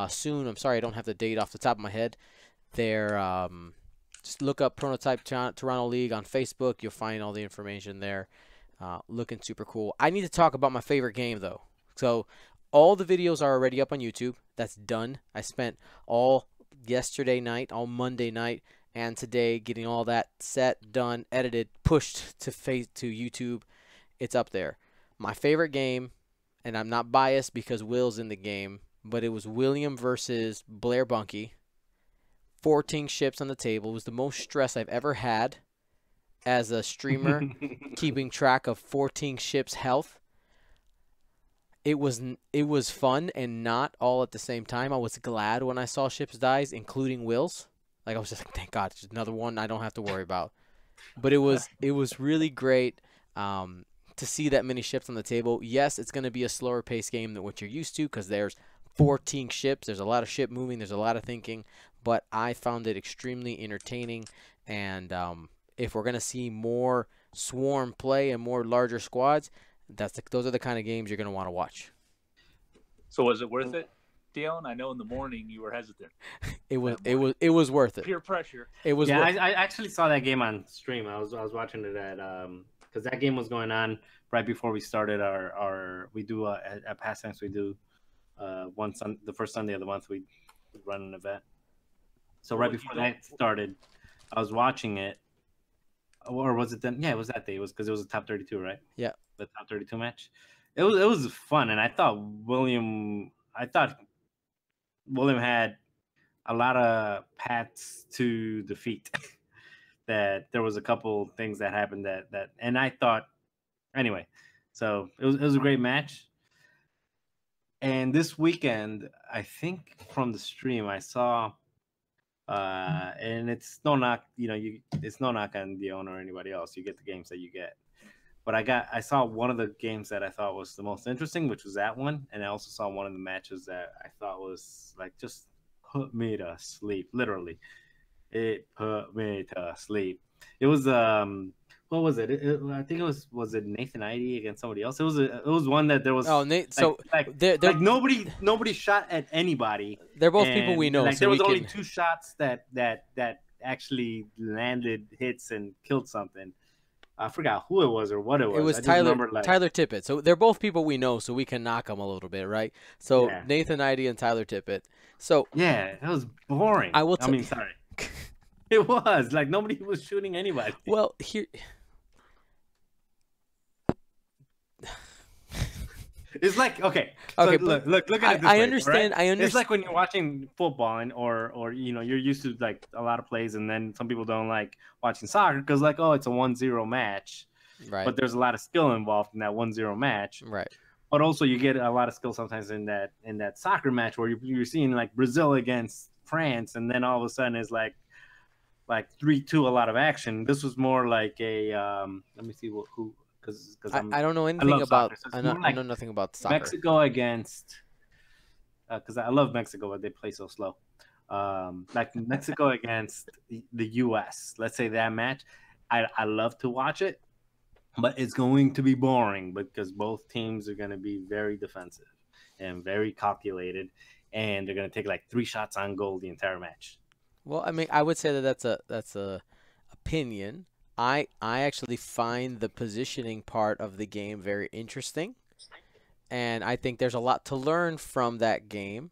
soon. I'm sorry, I don't have the date off the top of my head. They're just look up Prototype Toronto League on Facebook. You'll find all the information there. Looking super cool. I need to talk about my favorite game, though. So all the videos are already up on YouTube. That's done. I spent all yesterday night, all Monday night, and today getting all that set, done, edited, pushed to YouTube. It's up there. My favorite game, and I'm not biased because Will's in the game, but it was William versus Blair Bunky. 14 ships on the table. It was the most stress I've ever had as a streamer, keeping track of 14 ships' health. It was fun and not all at the same time. I was glad when I saw ships dies, including Will's. Like, I was just like, thank God, it's another one I don't have to worry about. But it was really great. to see that many ships on the table. Yes, it's going to be a slower paced game than what you're used to because there's 14 ships. There's a lot of ship moving. There's a lot of thinking. But I found it extremely entertaining. And if we're going to see more swarm play and more larger squads, those are the kind of games you're going to want to watch. So was it worth it, Dion? I know in the morning you were hesitant. It was worth it. Peer pressure. It was. Yeah, worth I actually saw that game on stream. I was watching it at because that game was going on right before we started our we do at Pastimes we do the first Sunday of the month we run an event. So right before that started, I was watching it. Or was it then? Yeah, it was that day. It was because it was a top 32, right? Yeah, the top 32 match. It was fun, and I thought William had a lot of paths to defeat. That there was a couple things that happened that and I thought anyway. So it was a great match. And this weekend, I think from the stream I saw. And it's no knock, it's no knock on Dion or anybody else. You get the games that you get. But I saw one of the games that I thought was the most interesting, which was that one. And I also saw one of the matches that I thought was like just put me to sleep. Literally. It put me to sleep. It was what was it? I think was it Nathan Idy against somebody else? It was one that there was Nate. So they're nobody shot at anybody. They're both people we know. Like so there was we only can... 2 shots that actually landed hits and killed something. I forgot who it was or what it was. It was Tyler Tippett. So they're both people we know, so we can knock them a little bit, right? So yeah. Nathan Idy and Tyler Tippett. So yeah, that was boring. I mean, sorry. It was like nobody was shooting anybody. Well, here. It's like okay. So look at it. I understand. Right? I understand. It's like when you're watching football and or you're used to like a lot of plays, and then some people don't like watching soccer because like it's a 1-0 match, right? But there's a lot of skill involved in that 1-0 match, right? But also you get a lot of skill sometimes in that soccer match where you're seeing like Brazil against France, and then all of a sudden it's like 3-2, a lot of action. This was more like a let me see who. Because I don't know anything about I know nothing about soccer. Mexico against because I love Mexico, but they play so slow. Like Mexico against the U.S. Let's say that match, I love to watch it, but it's going to be boring because both teams are going to be very defensive and very calculated, and they're going to take like 3 shots on goal the entire match. Well, I mean, I would say that's a opinion. I actually find the positioning part of the game very interesting, and I think there's a lot to learn from that game.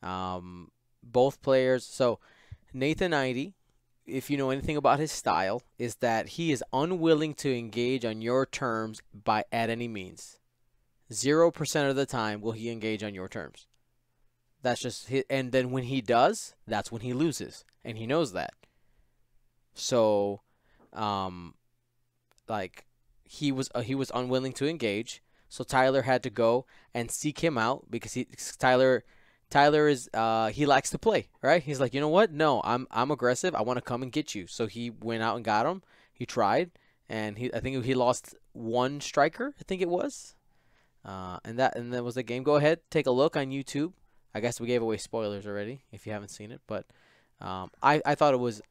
Both players, so Nathan Idy, if you know anything about his style, is that he is unwilling to engage on your terms at any means. 0% of the time will he engage on your terms. That's just his, and then when he does, that's when he loses, and he knows that. So. Like he was unwilling to engage, so Tyler had to go and seek him out because Tyler is he likes to play, right? He's like, you know what? No, I'm aggressive. I want to come and get you. So he went out and got him. He tried, and I think he lost 1 striker. I think it was, and that was the game. Go ahead, take a look on YouTube. I guess we gave away spoilers already if you haven't seen it, but I thought it was.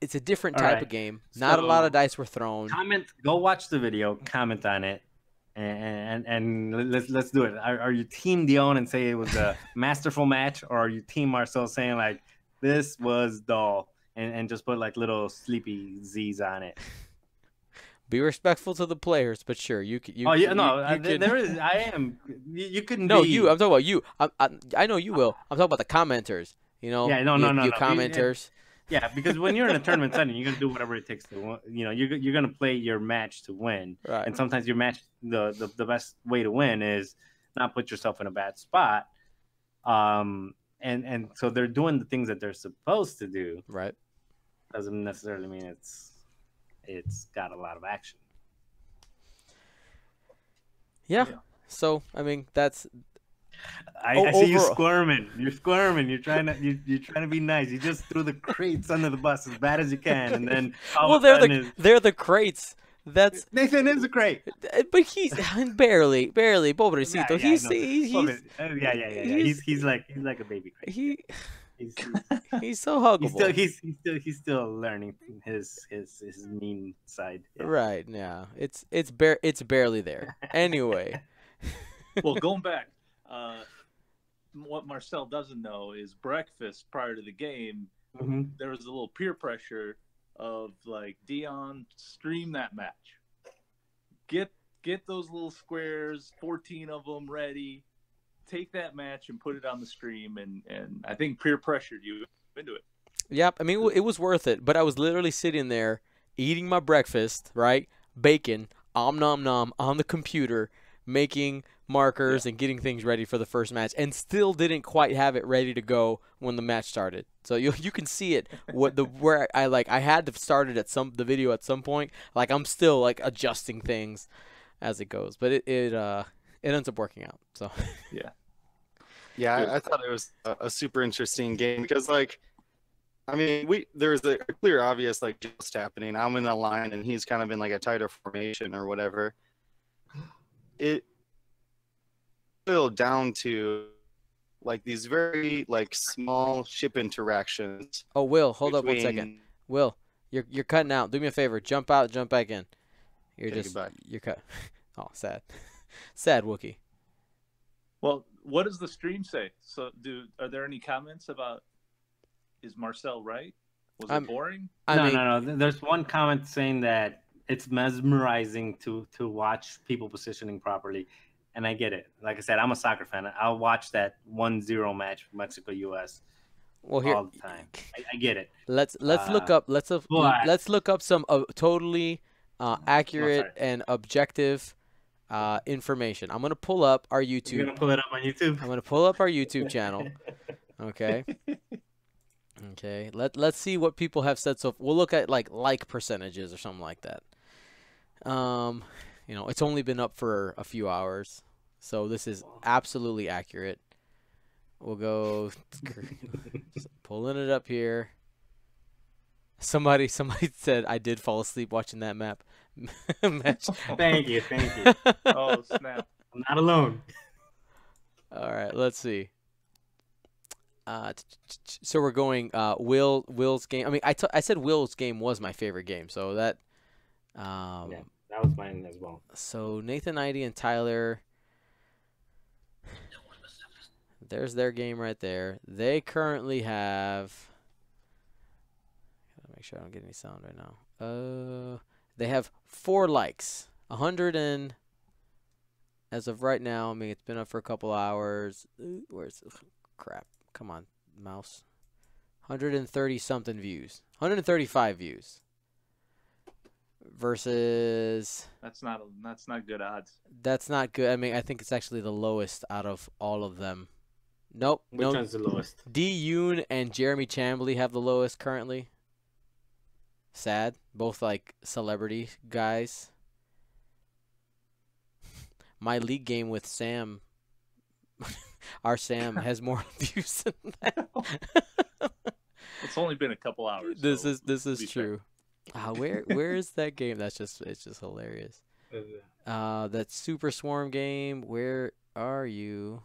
It's a different type of game. Not a lot of dice were thrown. Go watch the video, comment on it, and let's do it. Are you team Dion and say it was a masterful match, or are you team Marcel saying like this was dull and just put like little sleepy Z's on it? Be respectful to the players, but sure, you could. There is. I am. You couldn't. No, be... you. I'm talking about you. I know you will. I'm talking about the commenters. You know. Yeah. No. You commenters. Yeah, because when you're in a tournament setting, you're gonna do whatever it takes to win. You're gonna play your match to win. Right. And sometimes your match, the best way to win is not put yourself in a bad spot. And so they're doing the things that they're supposed to do. Right. Doesn't necessarily mean it's got a lot of action. Yeah. So I mean that's. I see you squirming. You're squirming. You're trying to be nice. You just threw the crates under the bus as bad as you can, and then they're the crates. That's Nathan is great. but he's barely, pobrecito. Yeah, He's I know. he's Yeah. He's like a baby crate. he He's he's so huggable. he's still learning his mean side. Yeah. Right, yeah. It's barely there. Anyway. Well, going back, what Marcel doesn't know is breakfast prior to the game, there was a little peer pressure of like, Dion, stream that match. Get those little squares, 14 of them ready. Take that match and put it on the stream, and I think peer pressured you into it. Yep, I mean it was worth it, but I was literally sitting there eating my breakfast, right? Bacon, om nom nom on the computer, making markers and getting things ready for the first match, and still didn't quite have it ready to go when the match started. So you can see it where I had to start it at the video at some point. Like I'm still like adjusting things as it goes, but it ends up working out. So Yeah, I thought it was a super interesting game because, like, I mean, there's a clear, obvious, like, just happening. I'm in a line, and he's kind of in, like, a tighter formation or whatever. It boiled down to, like, these very, like, small ship interactions. Oh, Will, hold up 1 second. Will, you're cutting out. Do me a favor. Jump out, jump back in. You're cut. Oh, sad. Sad Wookie. Well, what does the stream say? So, are there any comments about, is Marcel right? Was it boring? No. There's one comment saying that it's mesmerizing to watch people positioning properly, and I get it. Like I said, I'm a soccer fan. I'll watch that 1-0 match, Mexico-U.S. all the time. I get it. Let's look up. Let's look up some totally accurate and objective information. I'm gonna pull up our YouTube. You're gonna pull it up on YouTube. I'm gonna pull up our YouTube channel. Okay. Okay. Let's see what people have said. So we'll look at like percentages or something like that. It's only been up for a few hours, so this is absolutely accurate. We'll go just pulling it up here. Somebody said I did fall asleep watching that match. Thank you. Oh, snap. I'm not alone. All right, let's see. So we're going Will's game. I mean, I said Will's game was my favorite game, so that yeah, that was mine as well. So Nathan, Idy, and Tyler, there's their game right there. They currently have, gotta make sure I don't get any sound right now. They have 4 likes, 100 and, as of right now, I mean, it's been up for a couple hours. Where's crap? Come on, mouse. 130 something views. 135 views. Versus. That's not good odds. That's not good. I mean, I think it's actually the lowest out of all of them. Nope. Which one's the lowest? D. Yoon and Jeremy Chambly have the lowest currently. Sad. Both like celebrity guys. My league game with Sam. Our Sam has more views than that. It's only been a couple hours. This is true. Where is that game? It's just hilarious. That Super Swarm game. Where are you?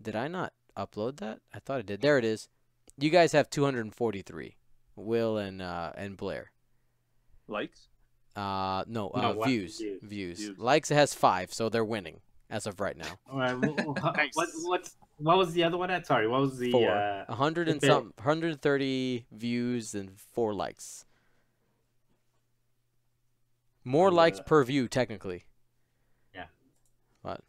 Did I not upload that? I thought I did. There it is. You guys have 243. Will and Blair. Likes? No, views. Views. Likes it has 5, so they're winning as of right now. All right. What was the other one at? Sorry, what was the 4. 130 views and 4 likes. More likes per view, technically. Yeah. But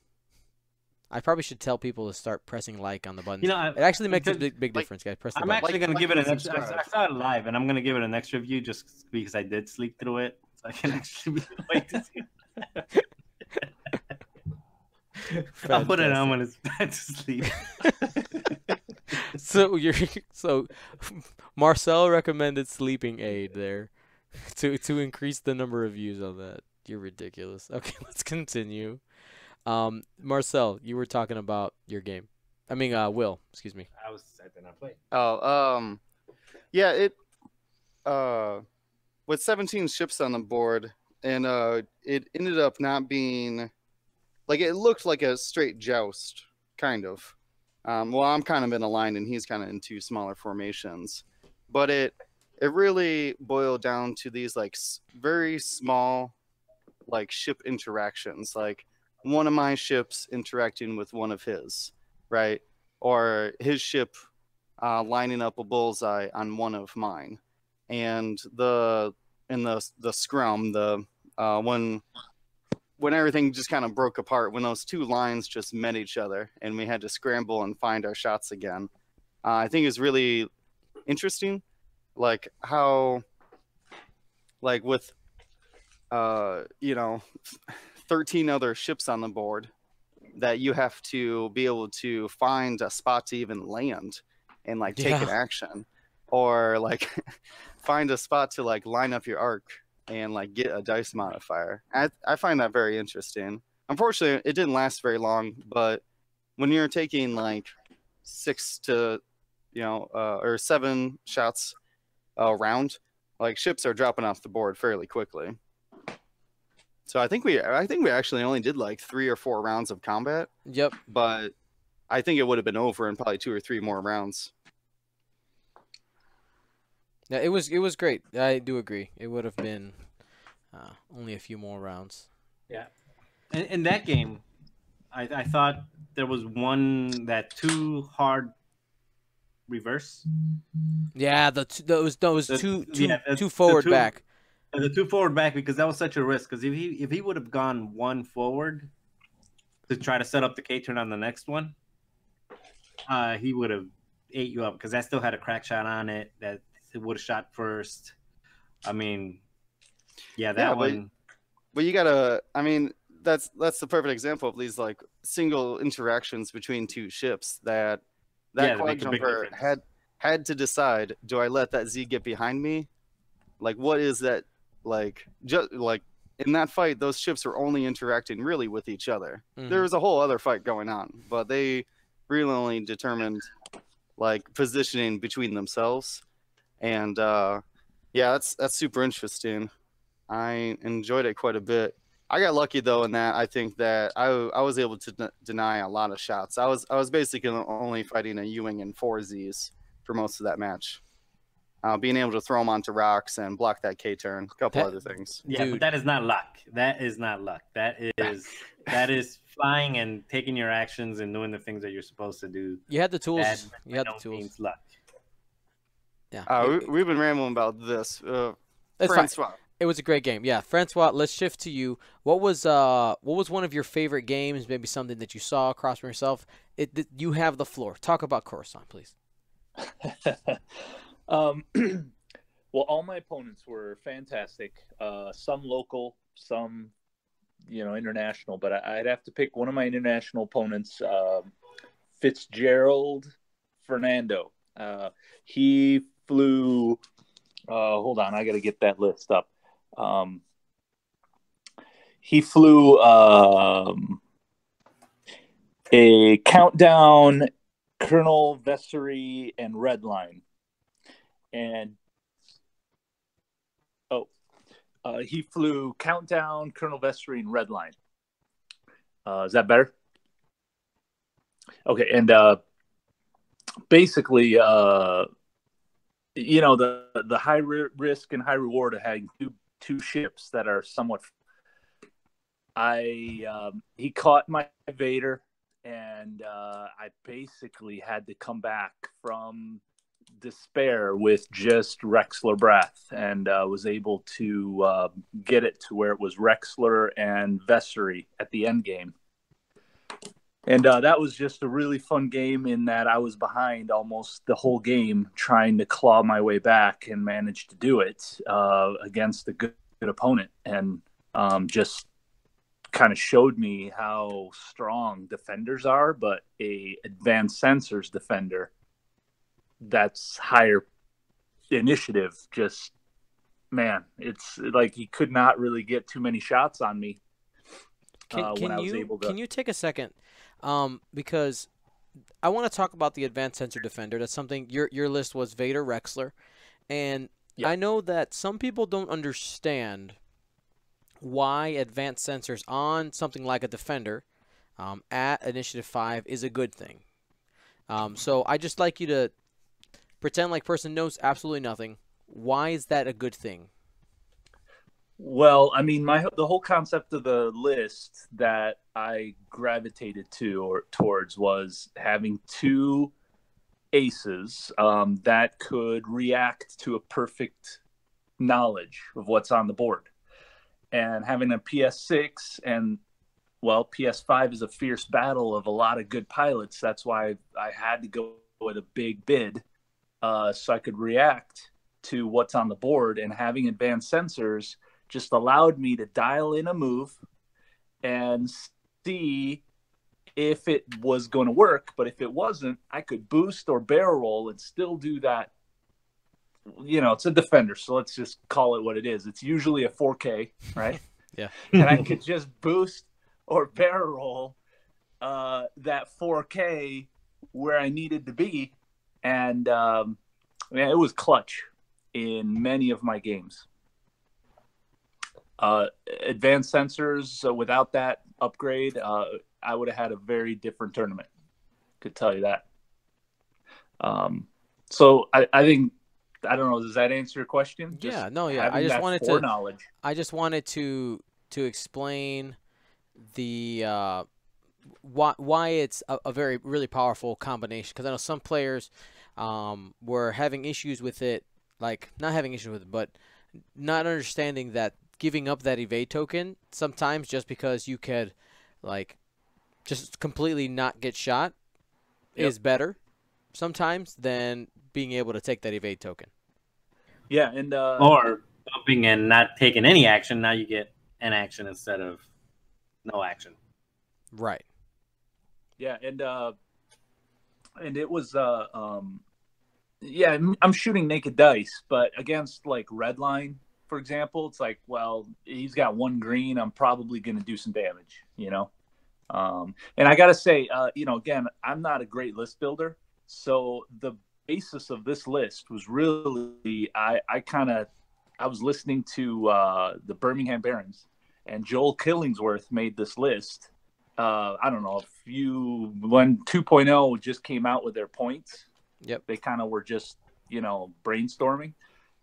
I probably should tell people to start pressing like on the buttons. It actually makes a big difference, guys. Press the I'm button. actually going to give it an extra. I saw it live, and I'm going to give it an extra view just because I did sleep through it. So I can actually wait to see it. I'll put it on when it's back to sleep. So Marcel recommended sleeping aid there to increase the number of views on that. You're ridiculous. Okay, let's continue. Marcel, you were talking about your game. I mean, Will, excuse me. I did not play. Yeah, with 17 ships on the board and it ended up not being like it looked like a straight joust, kind of. Well, I'm kind of in a line, and he's kind of in two smaller formations, but it really boiled down to these like very small like ship interactions, like one of my ships interacting with one of his, right, or his ship lining up a bullseye on one of mine, and the scrum, the when everything just kind of broke apart, when those two lines just met each other and we had to scramble and find our shots again, I think is really interesting, like how, like with 13 other ships on the board, that you have to be able to find a spot to even land and like take an action, or like find a spot to like line up your arc and like get a dice modifier. I find that very interesting. Unfortunately, it didn't last very long, but when you're taking like 6 to or 7 shots a round, like ships are dropping off the board fairly quickly. So I think we actually only did like 3 or 4 rounds of combat. Yep. But I think it would have been over in probably 2 or 3 more rounds. Yeah, it was great. I do agree. It would have been only a few more rounds. Yeah. In that game, I thought there was one that too hard reverse. Yeah, those two the forward two, back. The 2 forward back, because that was such a risk. Because if he would have gone 1 forward to try to set up the K turn on the next one, he would have ate you up, because that still had a crack shot on it that it would have shot first. I mean, one. But you gotta. I mean, that's the perfect example of these like single interactions between 2 ships that quad jumper had to decide: do I let that Z get behind me? Like, what is that? Like, just like in that fight, those ships were only interacting really with each other. Mm-hmm. There was a whole other fight going on, but they really only determined like positioning between themselves. And that's super interesting. I enjoyed it quite a bit. I got lucky though in that I think that I was able to deny a lot of shots. I was basically only fighting a Ewing and 4 Zs for most of that match. Being able to throw them onto rocks and block that K turn, a couple other things. Yeah, but that is not luck. That is not luck. That is flying and taking your actions and doing the things that you're supposed to do. You had the tools. You had the tools. Means luck. Yeah. We've been rambling about this. That's fine. It was a great game. Yeah, Francois, let's shift to you. What was one of your favorite games? Maybe something that you saw across from yourself. You have the floor. Talk about Coruscant, please. Well, all my opponents were fantastic. Some local, some international. But I'd have to pick one of my international opponents, Fitzgerald Fernando. He flew. Hold on, I got to get that list up. He flew a Countdown, Colonel Vessery, and Redline. And he flew Countdown, Colonel Vessery, and Redline. Is that better? Okay, and basically, the high risk and high reward of having two ships that are somewhat. He caught my Vader, and I basically had to come back from despair with just Rexler breath, and was able to get it to where it was Rexler and Vessery at the end game. And that was just a really fun game in that I was behind almost the whole game trying to claw my way back, and managed to do it against a good opponent, and just kind of showed me how strong defenders are, but a advanced sensors defender that's higher initiative, just, man, it's like he could not really get too many shots on me when I was able to. Can you take a second? Because I want to talk about the advanced sensor defender. That's something your list was Vader, Rexler, and I know that some people don't understand why advanced sensors on something like a Defender at Initiative 5 is a good thing. So I just like you to pretend like person knows absolutely nothing. Why is that a good thing? Well, I mean, the whole concept of the list that I gravitated to or towards was having two aces that could react to a perfect knowledge of what's on the board. And having a PS6 and, well, PS5 is a fierce battle of a lot of good pilots. That's why I had to go with a big bid so I could react to what's on the board. And having advanced sensors just allowed me to dial in a move and see if it was going to work. But if it wasn't, I could boost or barrel roll and still do that. You know, it's a Defender, so let's just call it what it is. It's usually a 4K, right? Yeah. And I could just boost or barrel roll that 4K where I needed to be. And man, it was clutch in many of my games. Advanced sensors, so without that upgrade, I would have had a very different tournament. Could tell you that. So I think, I don't know, does that answer your question? Yeah, no, yeah. I just wanted foreknowledge. I just wanted to explain the why it's a very really powerful combination, because I know some players were having issues with it, like not having issues with it, but not understanding that giving up that evade token sometimes just because you could like just completely not get shot is better sometimes than being able to take that evade token. Yeah, and or bumping and not taking any action. Now you get an action instead of no action. Right. Yeah, and it was yeah, I'm shooting naked dice, but against like Redline, for example, it's like, well, he's got one green. I'm probably going to do some damage, you know. And I got to say, you know, again, I'm not a great list builder, so the basis of this list was really I was listening to the Birmingham Barons, and Joel Killingsworth made this list. I don't know when 2.0 just came out with their points. Yep. They kind of were just, you know, brainstorming.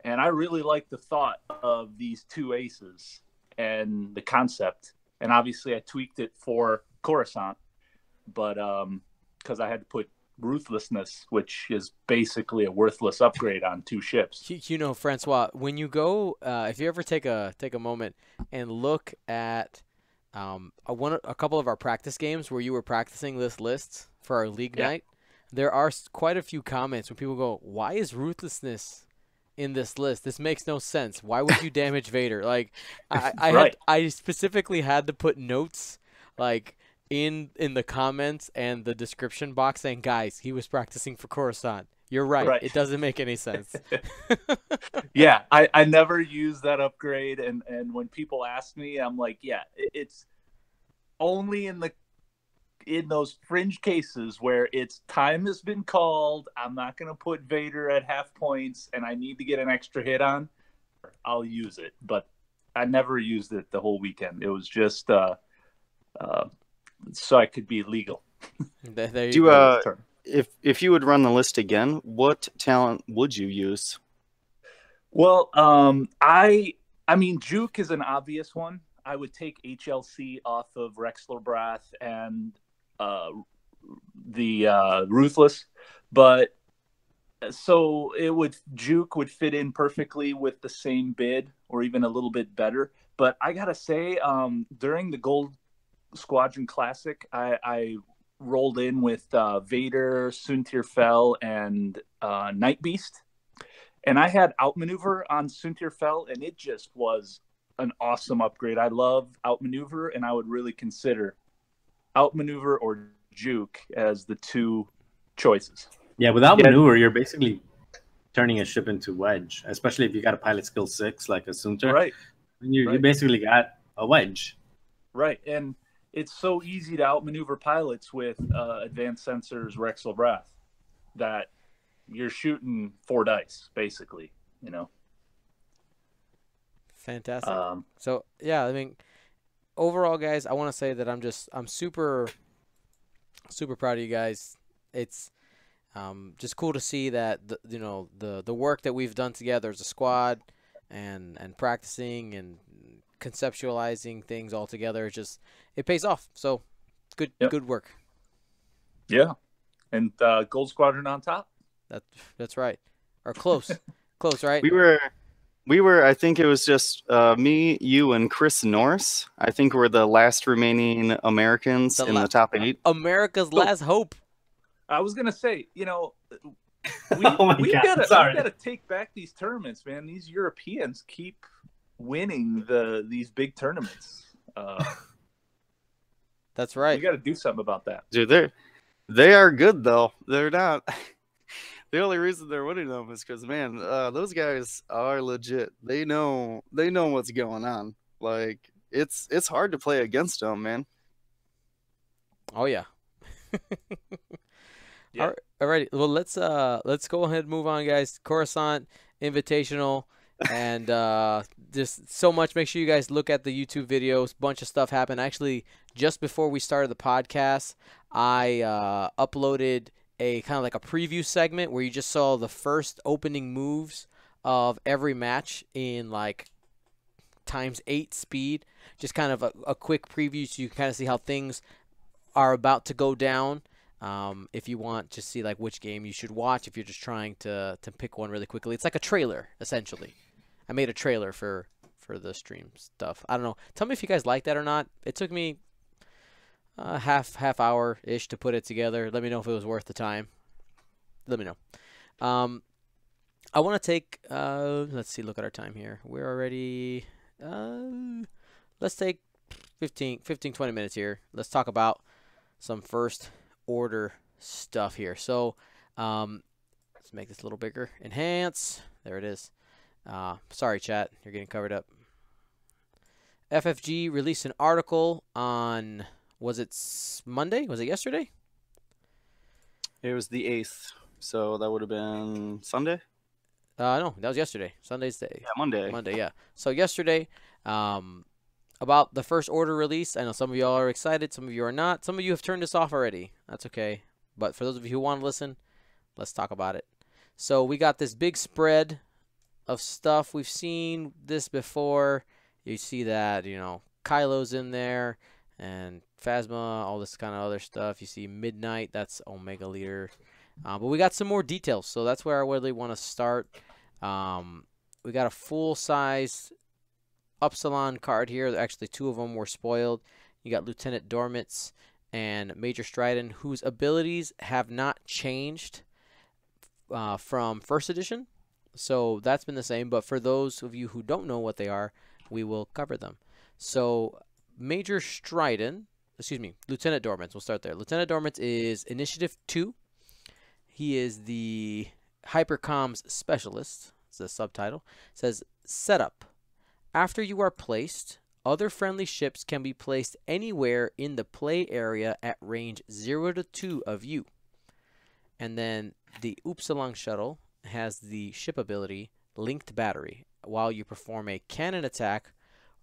And I really like the thought of these two aces and the concept. And obviously I tweaked it for Coruscant, but because I had to put Ruthlessness, which is basically a worthless upgrade on two ships. You know, Francois, when you go, if you ever take a moment and look at a couple of our practice games where you were practicing this list for our league night, there are quite a few comments when people go, "Why is Ruthlessness in this list? This makes no sense. Why would you damage Vader?" Like, I specifically had to put notes like in the comments and the description box saying, "Guys, he was practicing for Coruscant. You're right. It doesn't make any sense." Yeah, I never use that upgrade, and when people ask me, I'm like, yeah, it's only in those fringe cases where it's time has been called, I'm not going to put Vader at half points, and I need to get an extra hit on, I'll use it. But I never used it the whole weekend. It was just so I could be legal. There you go. If you would run the list again, what talent would you use? Well, I mean, Juke is an obvious one. I would take HLC off of Rexler Brath and the Ruthless, but so Juke would fit in perfectly with the same bid or even a little bit better. But I gotta say, during the Gold Squadron Classic, I rolled in with Vader, Suntir Fel, and Night Beast, and I had Outmaneuver on Suntir Fel, and it just was an awesome upgrade. I love Outmaneuver, and I would really consider Outmaneuver or Juke as the two choices. Yeah, without maneuver, you're basically turning a ship into wedge, especially if you got a pilot skill 6 like a Suntir. Right. You basically got a wedge. Right, and it's so easy to outmaneuver pilots with advanced sensors, Rexel Brath, that you're shooting 4 dice, basically, you know. Fantastic. So yeah, I mean, overall, guys, I want to say that I'm super proud of you guys. It's just cool to see that the work that we've done together as a squad, and practicing and conceptualizing things all together. It pays off. So good work. Yeah, and Gold Squadron on top. That's right, or close, close, right? We were. I think it was just me, you, and Chris Norris. I think we're the last remaining Americans in the top 8. America's last hope. I was gonna say, we Oh my God, sorry. gotta take back these tournaments, man. These Europeans keep winning these big tournaments. That's right. We got to do something about that, Dude, they are good though. They're not. The only reason they're winning them is because, man, those guys are legit. They know what's going on. Like it's hard to play against them, man. Oh yeah. Yeah. All right. Well, let's go ahead and move on, guys. Coruscant Invitational, and just so much. Make sure you guys look at the YouTube videos. Bunch of stuff happened. Actually, just before we started the podcast, I uploaded a kind of like a preview segment where you just saw the first opening moves of every match in like ×8 speed. Just kind of a quick preview so you can kind of see how things are about to go down. If you want to see like which game you should watch, if you're just trying to pick one really quickly, it's like a trailer essentially. I made a trailer for the stream stuff. I don't know. Tell me if you guys like that or not. It took me half hour ish to put it together. Let me know if it was worth the time. Let me know. I want to take let's see. Look at our time here. We're already let's take 15-20 minutes here. Let's talk about some first order stuff here. So let's make this a little bigger. Enhance. There it is. Sorry, chat. You're getting covered up. FFG released an article on, was it Monday? Was it yesterday? It was the 8th, so that would have been Sunday. No, that was yesterday. Sunday's day. Yeah, Monday. Monday, yeah. So yesterday, about the first order release. I know some of y'all are excited, some of you are not. Some of you have turned this off already. That's okay. But for those of you who want to listen, let's talk about it. So we got this big spread of stuff. We've seen this before. You see that, Kylo's in there and Phasma, all this kind of other stuff. You see Midnight, that's Omega Leader. But we got some more details, so that's where I really want to start. We got a full-size Upsilon card here. Actually, 2 of them were spoiled. You got Lieutenant Dormitz and Major Stridon, whose abilities have not changed from first edition. So that's been the same. But for those of you who don't know what they are, we will cover them. So Major Stridon, Lieutenant Dormitz. We'll start there. Lieutenant Dormitz is Initiative 2. He is the Hypercomms Specialist. It's the subtitle. It says, Setup. After you are placed, other friendly ships can be placed anywhere in the play area at range 0 to 2 of you. And then the Upsilon shuttle has the ship ability Linked Battery. While you perform a cannon attack,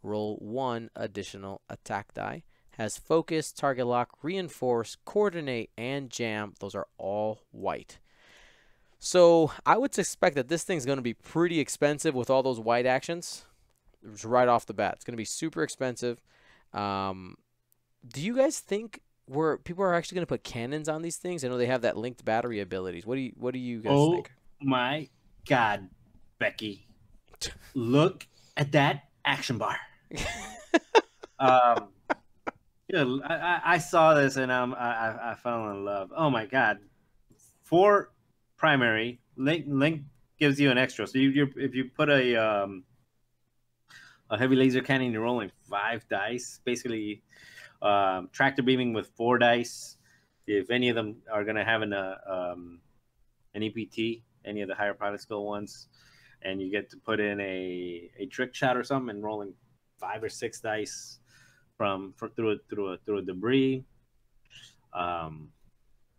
roll 1 additional attack die. Has Focus, Target Lock, Reinforce, Coordinate, and Jam. Those are all white. So I would suspect that this thing's going to be pretty expensive with all those white actions. Right off the bat, it's going to be super expensive. Do you guys think people are actually going to put cannons on these things? I know they have that linked battery abilities. What do you guys think? Oh my God, Becky, look at that action bar. I saw this and I fell in love. Oh my God, 4 primary link gives you an extra. So if you put a heavy laser cannon, you're rolling 5 dice. Basically, tractor beaming with 4 dice. If any of them are going to have an EPT, any of the higher pilot skill ones, and you get to put in a trick shot or something and rolling 5 or 6 dice through a debris.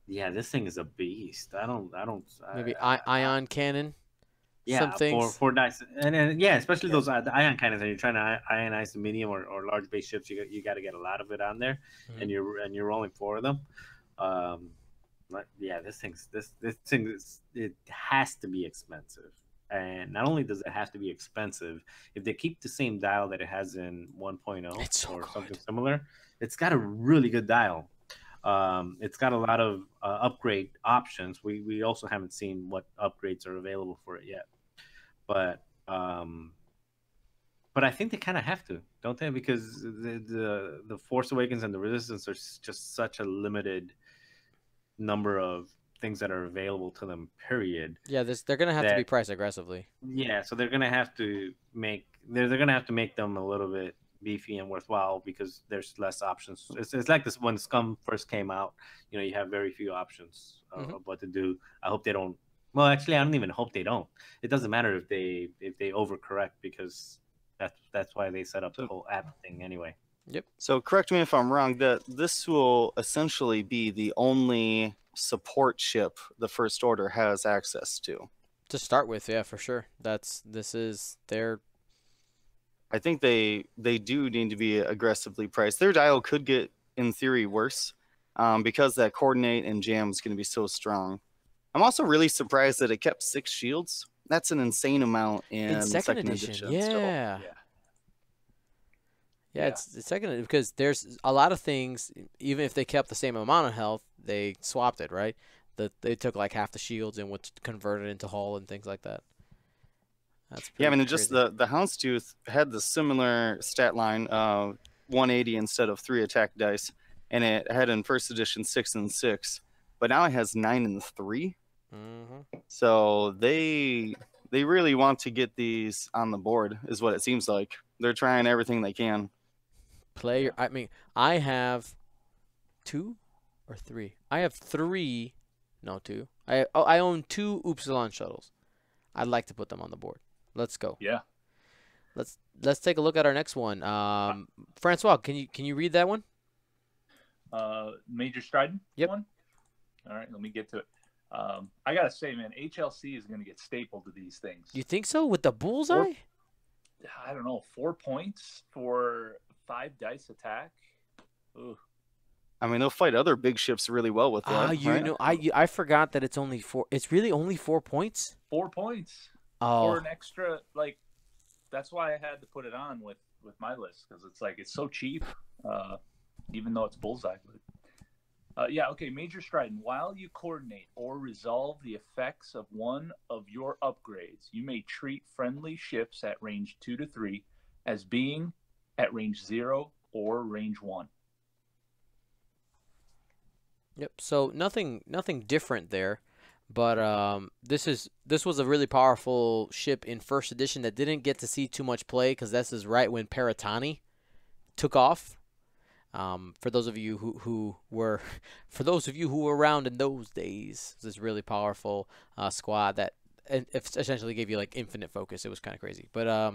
Yeah, this thing is a beast. I don't. Maybe ion cannon. some Yeah, things. for dice, and yeah, especially those the ion cannons. And you're trying to ionize the medium or large base ships. You got to get a lot of it on there, Mhm. and you're rolling 4 of them. Yeah, this thing it has to be expensive. And not only does it have to be expensive, if they keep the same dial that it has in 1.0 It's so or good. something similar, it's got a really good dial. It's got a lot of upgrade options. We also haven't seen what upgrades are available for it yet, but I think they kind of have to, don't they? Because the Force Awakens and the Resistance are just such a limited number of things that are available to them. Period. Yeah, they're gonna have to be That priced aggressively. Yeah, so they're gonna have to make they're gonna have to make them a little bit beefy and worthwhile because there's less options. It's like this when Scum first came out. You have very few options of what to do. I hope they don't. Well, actually, I don't even hope they don't. It doesn't matter if they overcorrect because that's why they set up the whole app thing anyway. Yep. So correct me if I'm wrong, that this will essentially be the only support ship the First Order has access to. To start with, yeah, for sure. This is their. I think they do need to be aggressively priced. Their dial could get, in theory, worse because that coordinate and jam is going to be so strong. I'm also really surprised that it kept 6 shields. That's an insane amount in second edition. Yeah. Yeah. Yeah, it's second because there's a lot of things. Even if they kept the same amount of health, they swapped it, right? They took like half the shields and would convert it into hull and things like that. That's Yeah, I mean, crazy. just the Houndstooth had the similar stat line, 180 instead of 3 attack dice, and it had in first edition 6 and 6, but now it has 9 and 3. So they really want to get these on the board, is what it seems like. They're trying everything they can. I mean, I have 2 or 3. I have 3. No, 2. I own 2 Upsilon shuttles. I'd like to put them on the board. Let's go. Yeah. Let's take a look at our next one. Francois, can you read that one? Major Strident. Yep. One. All right, let me get to it. I gotta say, man, HLC is gonna get stapled to these things. You think so with the bullseye? I don't know, 4 points for 5 dice attack. Ooh. I mean, they'll fight other big ships really well with that. I forgot that it's only 4. It's really only 4 points. 4 points Oh, for an extra. Like, that's why I had to put it on with my list because it's like it's so cheap, even though it's bullseye. But yeah, okay. Major Strident. While you coordinate or resolve the effects of one of your upgrades, you may treat friendly ships at range 2 to 3 as being at range 0 or range 1. Yep. So nothing different there, but this was a really powerful ship in first edition that didn't get to see too much play because this is right when Paratani took off. For those of you who were around in those days, this really powerful squad that essentially gave you like infinite focus. It was kind of crazy, but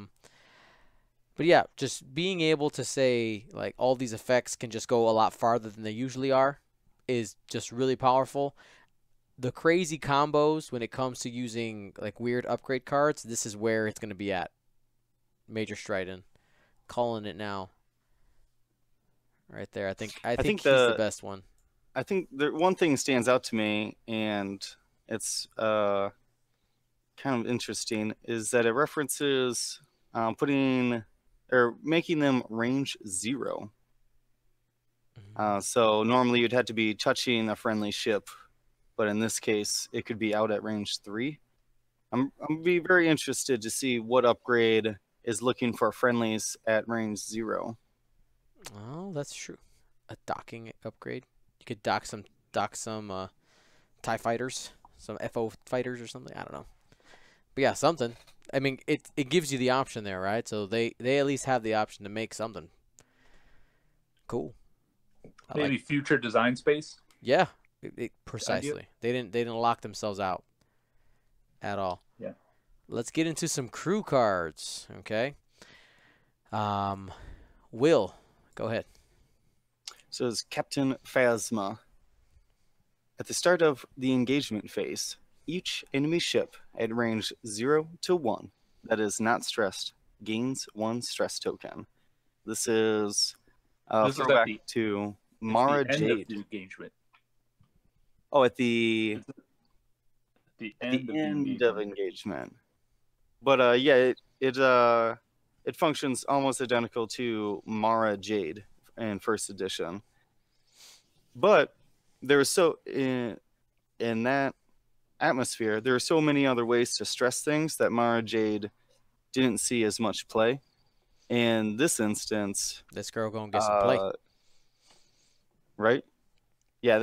yeah, just being able to say like all these effects can just go a lot farther than they usually are is just really powerful. The crazy combos when it comes to using like weird upgrade cards, this is where it's going to be at. Major Strident, calling it now. Right there, I think he's the best one. I think one thing stands out to me, and it's kind of interesting, is that it references putting or making them range 0. So normally you'd have to be touching a friendly ship, but in this case, it could be out at range 3. I'm be very interested to see what upgrade is looking for friendlies at range 0. Oh, that's true. A docking upgrade. You could dock some TIE fighters, some FO fighters or something. I don't know. But yeah, something. I mean, it gives you the option there, right? So they at least have the option to make something. Cool. Maybe future design space. Yeah, precisely. They didn't lock themselves out at all. Yeah. Let's get into some crew cards, okay? Will, go ahead. So it's Captain Phasma. At the start of the engagement phase, Each enemy ship at range 0 to 1 that is not stressed gains 1 stress token. This is This is at throwback the to it's Mara the end Jade. of the engagement. Oh, at the The at end the of the end of engagement. engagement. But yeah, it functions almost identical to Mara Jade in first edition. But there was in that atmosphere, there are so many other ways to stress things that Mara Jade didn't see as much play. In this instance, This girl gonna get some play. right? Yeah,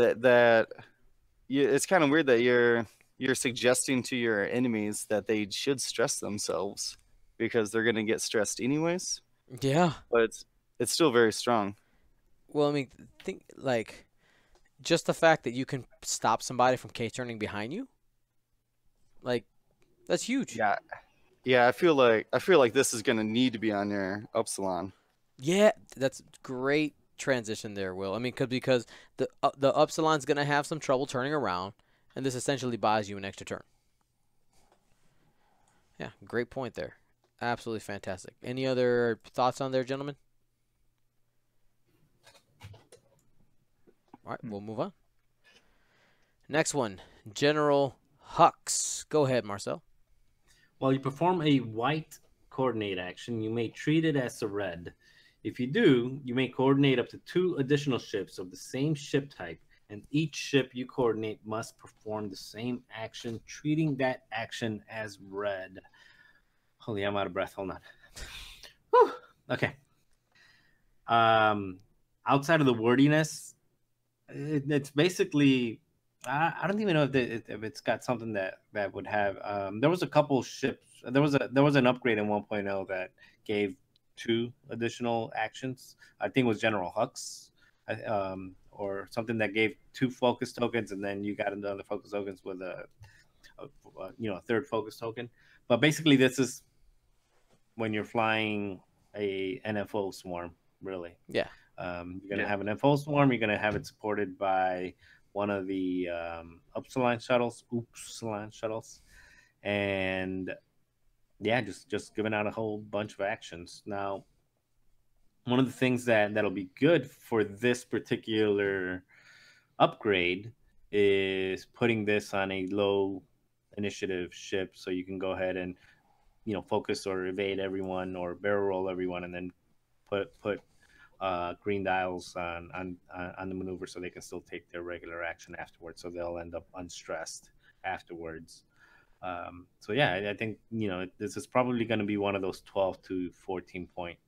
it's kind of weird that you're suggesting to your enemies that they should stress themselves because they're going to get stressed anyways. Yeah. But it's still very strong. Well, I mean, think like just the fact that you can stop somebody from K turning behind you, like that's huge. Yeah, yeah. I feel like this is going to need to be on your Upsilon. Yeah, that's great transition there, Will. I mean, because the Upsilon's gonna have some trouble turning around, and this essentially buys you an extra turn. Yeah, great point there. Absolutely fantastic. Any other thoughts on there, gentlemen? All right, we'll move on. Next one, General Hux. Go ahead, Marcel. While you perform a white coordinate action, you may treat it as a red. If you do, you may coordinate up to 2 additional ships of the same ship type, and each ship you coordinate must perform the same action, treating that action as red. Holy, I'm out of breath. Hold on. Whew. Okay. Outside of the wordiness, it's basically I don't even know if it's got something that would have. There was a couple ships. There was an upgrade in 1.0 that gave 2 additional actions. I think it was General Hux, or something that gave 2 focus tokens, and then you got another focus tokens with a third focus token. But basically, this is when you're flying a NFO swarm, really. Yeah. You're gonna have an NFO swarm. You're gonna have it supported by one of the Upsilon shuttles, and yeah, just giving out a whole bunch of actions. Now, one of the things that'll be good for this particular upgrade is putting this on a low initiative ship, so you can go ahead and focus or evade everyone or barrel roll everyone, and then put green dials on the maneuver, so they can still take their regular action afterwards, so they'll end up unstressed afterwards. So yeah, I think this is probably going to be one of those 12 to 14 point,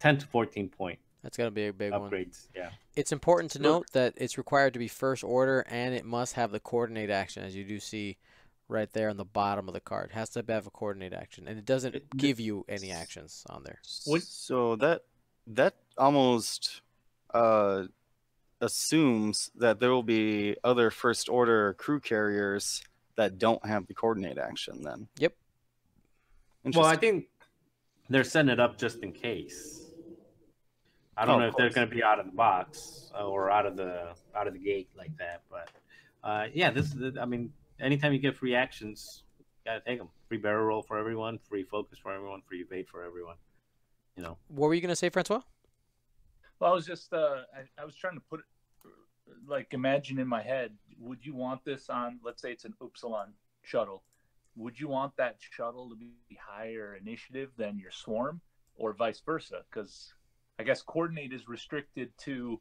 10 to 14 point. That's gonna be a big one. Upgrades. Yeah. It's important to note that it's required to be first order, and it must have the coordinate action, as you do see right there on the bottom of the card. It has to have a coordinate action, and it doesn't give you any actions on there. So that almost assumes that there will be other first order crew carriers that don't have the coordinate action then. Yep. Well, I think they're setting it up just in case. I don't know if they're going to be out of the box or out of the gate like that, but yeah, this is. I mean, anytime you get free actions, you gotta take them. Free barrel roll for everyone, free focus for everyone, free evade for everyone. What were you gonna say, Francois? Well, I was just I was trying to put it, like, imagine in my head, would you want this on, let's say it's an Upsilon shuttle, would you want that shuttle to be higher initiative than your swarm, or vice versa? Because I guess coordinate is restricted to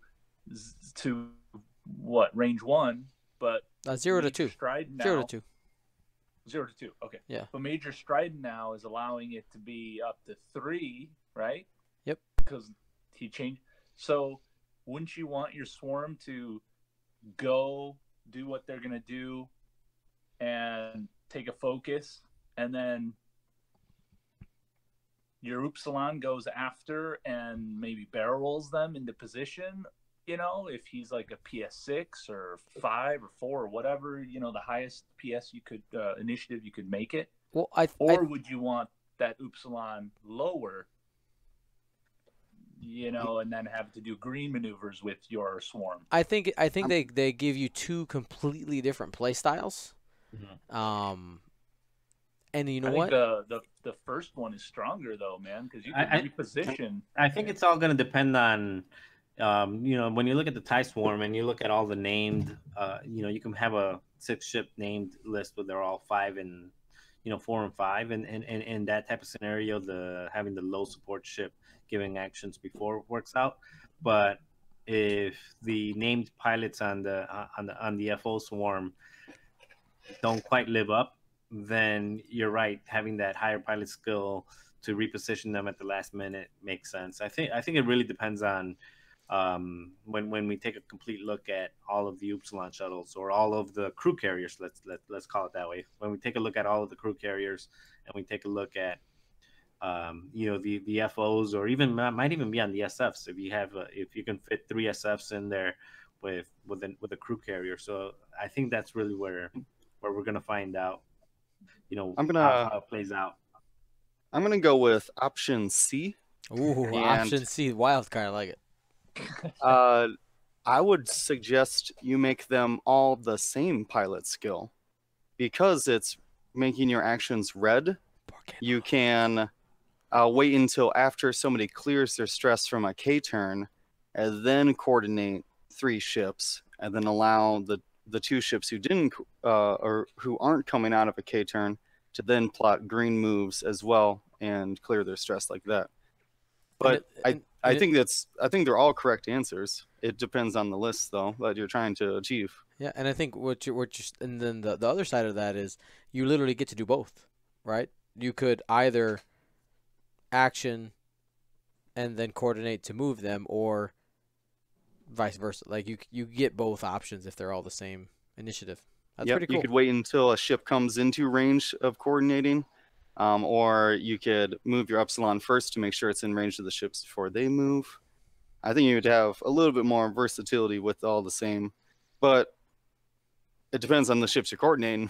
what, range 1, but 0 to 2. Stride now, 0 to 2. 0 to 2. Okay. Yeah. But Major Stride now is allowing it to be up to 3, right? Yep. Because he changed. So wouldn't you want your swarm to go do what they're gonna do and take a focus, and then your Upsilon goes after and maybe barrel rolls them into position, if he's like a PS6 or 5 or 4 or whatever, the highest PS you could initiative you could make it? Well, would you want that Upsilon lower, and then have to do green maneuvers with your swarm? I think they give you 2 completely different play styles. And you know I think what? the first one is stronger though, man, because you can I, reposition. I think it's all going to depend on, when you look at the TIE Swarm and you look at all the named, you can have a 6-ship named list where they're all 5 and, 4 and 5, and that type of scenario, the having the low support ship giving actions before works out. But if the named pilots on the FO Swarm don't quite live up, then you're right. Having that higher pilot skill to reposition them at the last minute makes sense. I think it really depends on, when we take a complete look at all of the Upsilon shuttles or all of the crew carriers. Let's call it that way. When we take a look at all of the crew carriers and we take a look at, the FOs, or even might even be on the SFs if you can fit 3 SFs in there with a crew carrier. So I think that's really where we're gonna find out, how it plays out. I'm gonna go with option C. Ooh, And option C, wild card. I like it. I would suggest you make them all the same pilot skill, because it's making your actions red. You can wait until after somebody clears their stress from a K turn, and then coordinate 3 ships, and then allow the 2 ships who didn't or who aren't coming out of a K turn to then plot green moves as well and clear their stress like that. But I think they're all correct answers. It depends on the list though that you're trying to achieve. Yeah, and I think and then the other side of that is you literally get to do both, right? You could either action and then coordinate to move them, or vice versa. Like you get both options if they're all the same initiative. That's pretty cool. You could wait until a ship comes into range of coordinating, or you could move your Epsilon first to make sure it's in range of the ships before they move. I think you would have a little bit more versatility with all the same, but it depends on the ships you're coordinating.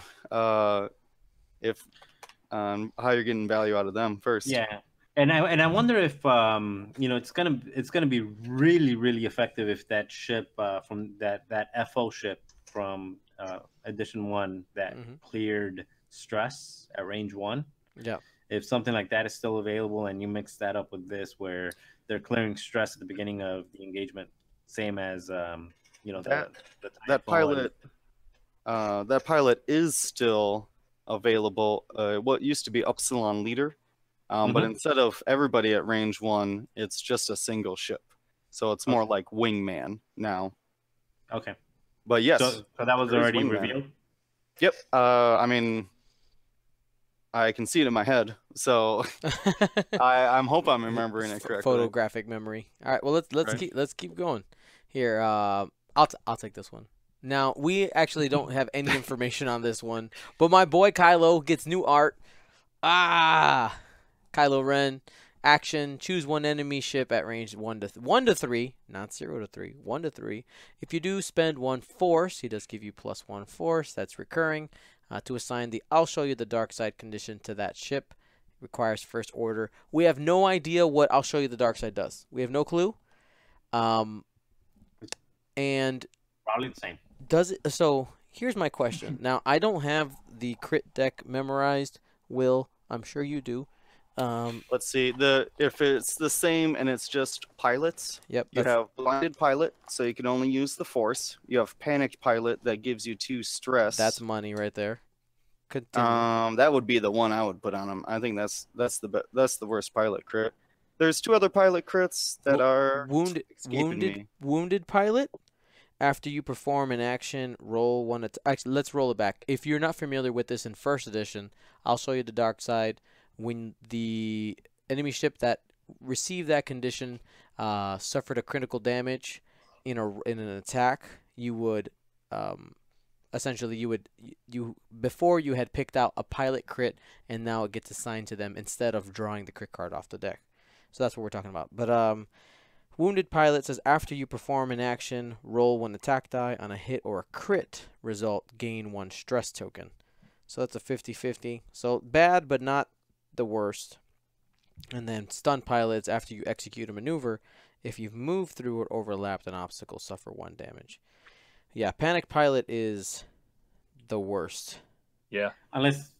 If how you're getting value out of them first. Yeah, and I wonder if it's gonna be really really effective if that ship from that FO ship from Edition 1 that cleared stress at range 1. Yeah. If something like that is still available and you mix that up with this where they're clearing stress at the beginning of the engagement, same as that pilot that pilot is still available. What used to be Upsilon leader, but instead of everybody at range 1, it's just a single ship. So it's more like wingman now. Okay. But yes, so that was already revealed. Yep. I mean, I can see it in my head, so I hope I'm remembering it correctly. Photographic memory. All right. Well, let's keep going here. I'll take this one. Now we actually don't have any information on this one, but my boy Kylo gets new art. Kylo Ren. Action, choose one enemy ship at range 1 to 3, not 0 to 3, 1 to 3. If you do spend 1 force, he does give you +1 force, that's recurring, to assign the I'll show you the dark side condition to that ship. It requires first order. We have no idea what I'll show you the dark side does. We have no clue. And probably the same. Does it? So here's my question. Now, I don't have the crit deck memorized. Will, I'm sure you do. Let's see. If it's the same and it's just pilots, yep, you have blinded pilot, so you can only use the force. You have panicked pilot that gives you 2 stress. That's money right there. Continue. That would be the one I would put on him. I think that's the worst pilot crit. There's 2 other pilot crits that are wounded pilot. After you perform an action, roll one. Actually, let's roll it back. If you're not familiar with this in first edition, I'll show you the dark side. When the enemy ship that received that condition suffered a critical damage in an attack, you would essentially before you had picked out a pilot crit, and now it gets assigned to them instead of drawing the crit card off the deck. So that's what we're talking about. But wounded pilot says after you perform an action, roll 1 attack die. On a hit or a crit result, gain 1 stress token. So that's a 50-50. So bad, but not the worst. And then stun pilots, after you execute a maneuver, if you've moved through or overlapped an obstacle, suffer 1 damage. Yeah, panic pilot is the worst. Yeah. Unless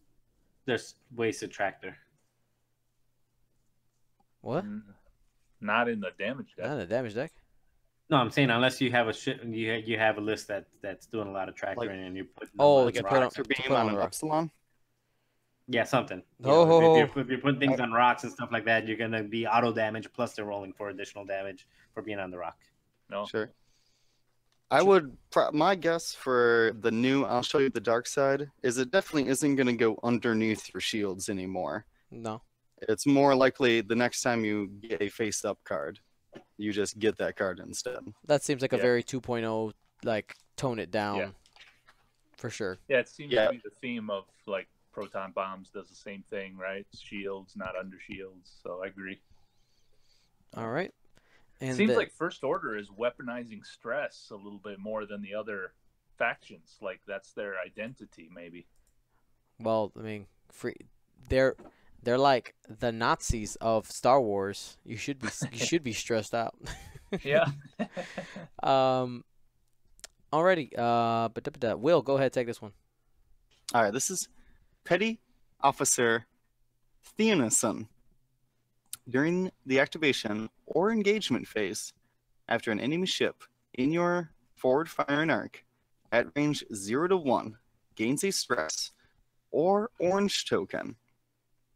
there's ways to tractor. What? Not in the damage deck. Not in the damage deck. No, I'm saying unless you have a you have a list that's doing a lot of tractoring and you put Oh, the to put on, rocks. to Beam put on on an the rock. Epsilon. Yeah, something. You Oh. know, if you're putting things on rocks and stuff like that, you're gonna be auto damage plus they're rolling for additional damage for being on the rock. No. Sure. I would. My guess for the new "I'll show you the dark side" is it definitely isn't going to go underneath your shields anymore. No. It's more likely the next time you get a face-up card, you just get that card instead. That seems like a Yeah. very 2.0, like, tone it down. Yeah. For sure. Yeah, it seems Yeah. to be the theme of like proton bombs does the same thing, right? Shields, not under shields. So I agree. All right. And Seems then- like First Order is weaponizing stress a little bit more than the other factions. Like that's their identity, maybe. well, I mean, they're like the Nazis of Star Wars. You should be stressed out. Yeah. Alrighty. Will, go ahead, take this one. All right, this is Petty Officer Theonison. During the activation or engagement phase, after an enemy ship in your forward firing arc at range 0 to 1 gains a stress or orange token.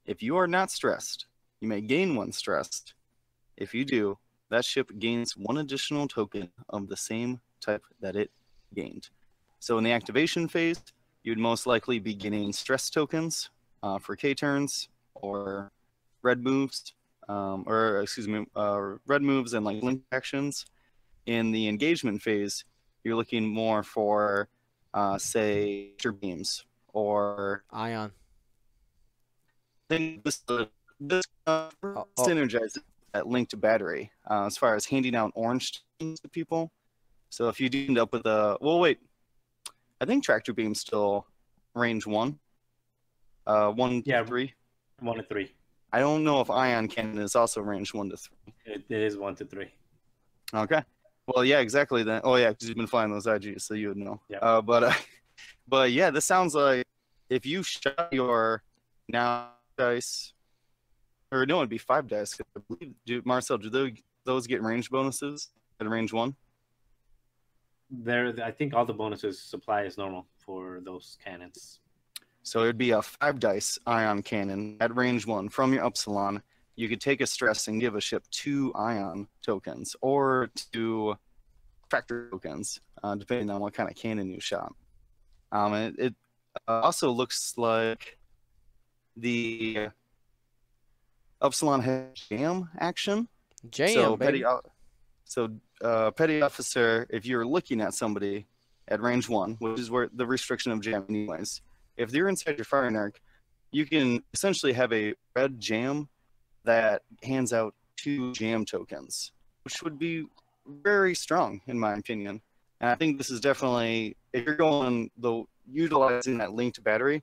If you are not stressed, you may gain 1 stressed. If you do, that ship gains 1 additional token of the same type that it gained. So in the activation phase, you'd most likely be getting stress tokens for K turns or red moves, red moves and like link actions. In the engagement phase, you're looking more for, say, beams or Ion. I think this synergizes that linked battery as far as handing out orange tokens to people. So if you do end up with I think tractor beam's still range 1. 1 Yeah. to 3. 1 to 3. I don't know if ion cannon is also range 1 to 3. It is 1 to 3. Okay. Well, yeah, exactly. Then. Oh, yeah, because you've been flying those IGs, so you would know. Yeah. But yeah, this sounds like if you shot your now dice, or no, it'd be 5 dice. I believe, Marcel, do those get range bonuses at range 1? I think all the bonuses supply as normal for those cannons. So it'd be a 5 dice ion cannon at range 1 from your Upsilon. You could take a stress and give a ship 2 ion tokens or 2 tractor tokens, depending on what kind of cannon you shot. It also looks like the Upsilon has jam action. Jam, baby. Petty Officer, if you're looking at somebody at range 1, which is where the restriction of jam anyways, if they're inside your firing arc, you can essentially have a red jam that hands out 2 jam tokens, which would be very strong in my opinion. And I think this is definitely, if you're utilizing that linked battery,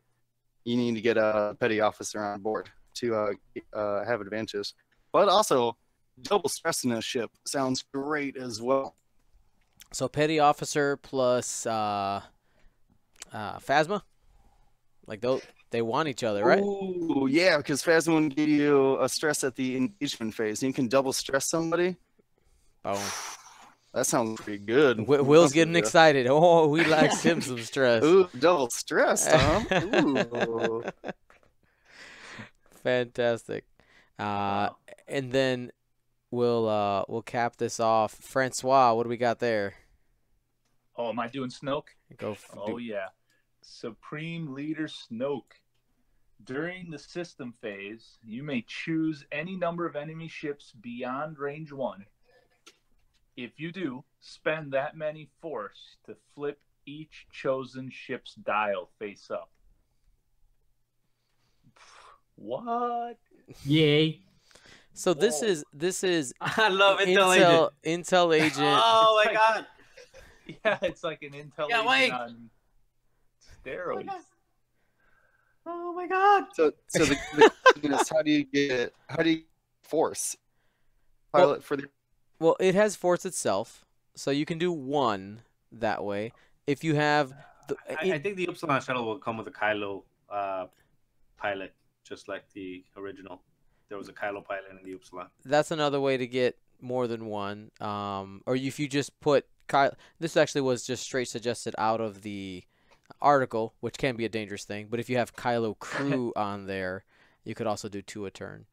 you need to get a Petty Officer on board to have advantages. But also, double stress in a ship sounds great as well. So Petty Officer plus Phasma? Like they want each other, right? Ooh, yeah, because Phasma will give you a stress at the engagement phase. You can double stress somebody. Boom. That sounds pretty good. Will's getting excited. Oh, he likes him some stress. Ooh, double stress, huh? Ooh. Fantastic. And then we'll cap this off. Francois, what do we got there? Oh, am I doing Snoke? Go. Yeah. Supreme Leader Snoke. During the system phase, you may choose any number of enemy ships beyond range 1. If you do, spend that many force to flip each chosen ship's dial face up. What? Yay. So this is I love Intel Agent. Intel Agent. Oh my god. Yeah, it's like an Intel Yeah, Agent wait. on steroids. Oh my god. So the question is, how do you force pilot for the? Well, it has force itself, so you can do 1 that way. If you have I think the Upsilon shuttle will come with a Kylo pilot, just like the original. There was a Kylo pilot in the Upsilon. That's another way to get more than one. Or if you just put Kylo, this actually was just straight suggested out of the article, which can be a dangerous thing. But if you have Kylo crew on there, you could also do 2 a turn.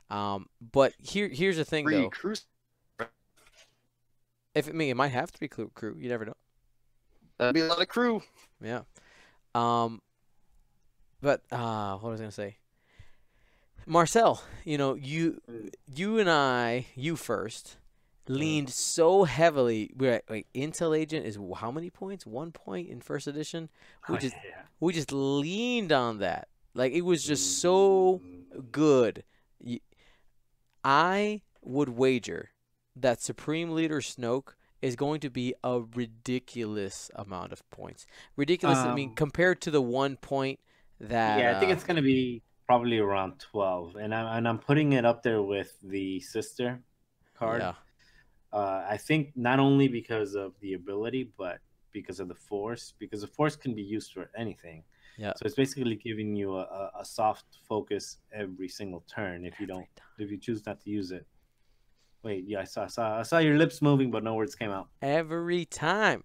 But here's the thing, 3 though. crews. It might have 3 crew. You never know. That'd be a lot of crew. Yeah. But what was I gonna say? Marcel, you and I, you first, leaned so heavily. We're like Intel Agent is how many points? 1 point in first edition. We just leaned on that. Like it was just so good. I would wager that Supreme Leader Snoke is going to be a ridiculous amount of points. Ridiculous. I mean, compared to the 1 point that. Yeah, I think it's going to be probably around 12, and I'm putting it up there with the sister card. Yeah. I think not only because of the ability, but because of the Force, because the Force can be used for anything. Yeah. So it's basically giving you a soft focus every single turn if you choose not to use it. Wait, yeah, I saw your lips moving, but no words came out. Every time.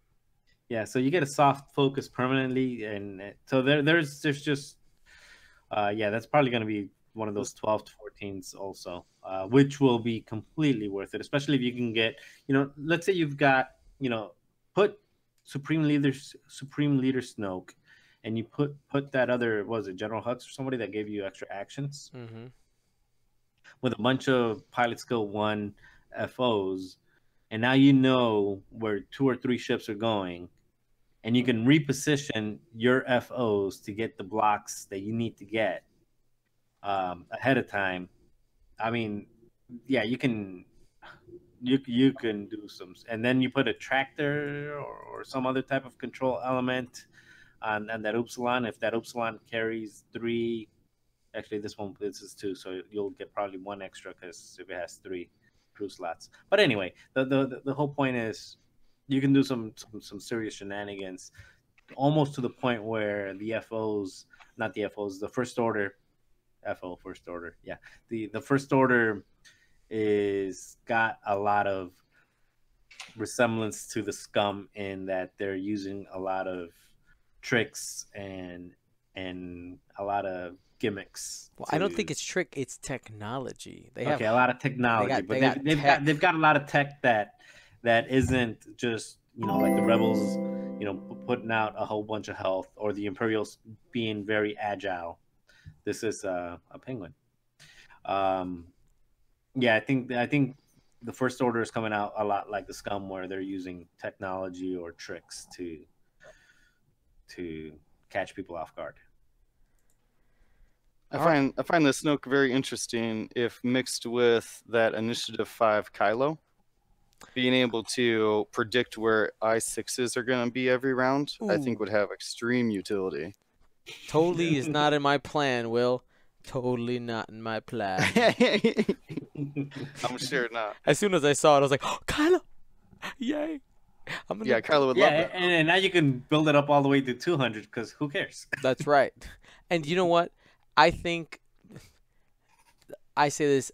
Yeah, so you get a soft focus permanently, and so there's just that's probably going to be one of those 12 to 14s also, which will be completely worth it, especially if you can get, let's say you've got, put Supreme Leader Snoke, and you put that other, what was it, General Hux or somebody that gave you extra actions with a bunch of pilot skill 1 FOs, and now you know where 2 or 3 ships are going, and you can reposition your FOs to get the blocks that you need to get ahead of time. I mean, yeah, you can do some, and then you put a tractor or some other type of control element on that Upsilon. If that Upsilon carries 3, actually this is 2, so you'll get probably 1 extra because if it has 3 crew slots. But anyway, the whole point is you can do some serious shenanigans, almost to the point where the First Order, the First Order is got a lot of resemblance to the Scum in that they're using a lot of tricks and a lot of gimmicks. Well, I don't think it's trick; it's technology. They have a lot of technology, but they've got a lot of tech that isn't just like the Rebels, putting out a whole bunch of health, or the Imperials being very agile. This is a Penguin. I think the First Order is coming out a lot like the Scum, where they're using technology or tricks to catch people off guard. I find the Snoke very interesting if mixed with that Initiative 5 Kylo. Being able to predict where I-6s are going to be every round, I think would have extreme utility. Totally is not in my plan, Will. Totally not in my plan. I'm sure not. As soon as I saw it, I was like, "Oh, Kylo! Yay!" Kylo would love that. And now you can build it up all the way to 200 because who cares? That's right. And you know what? I think I say this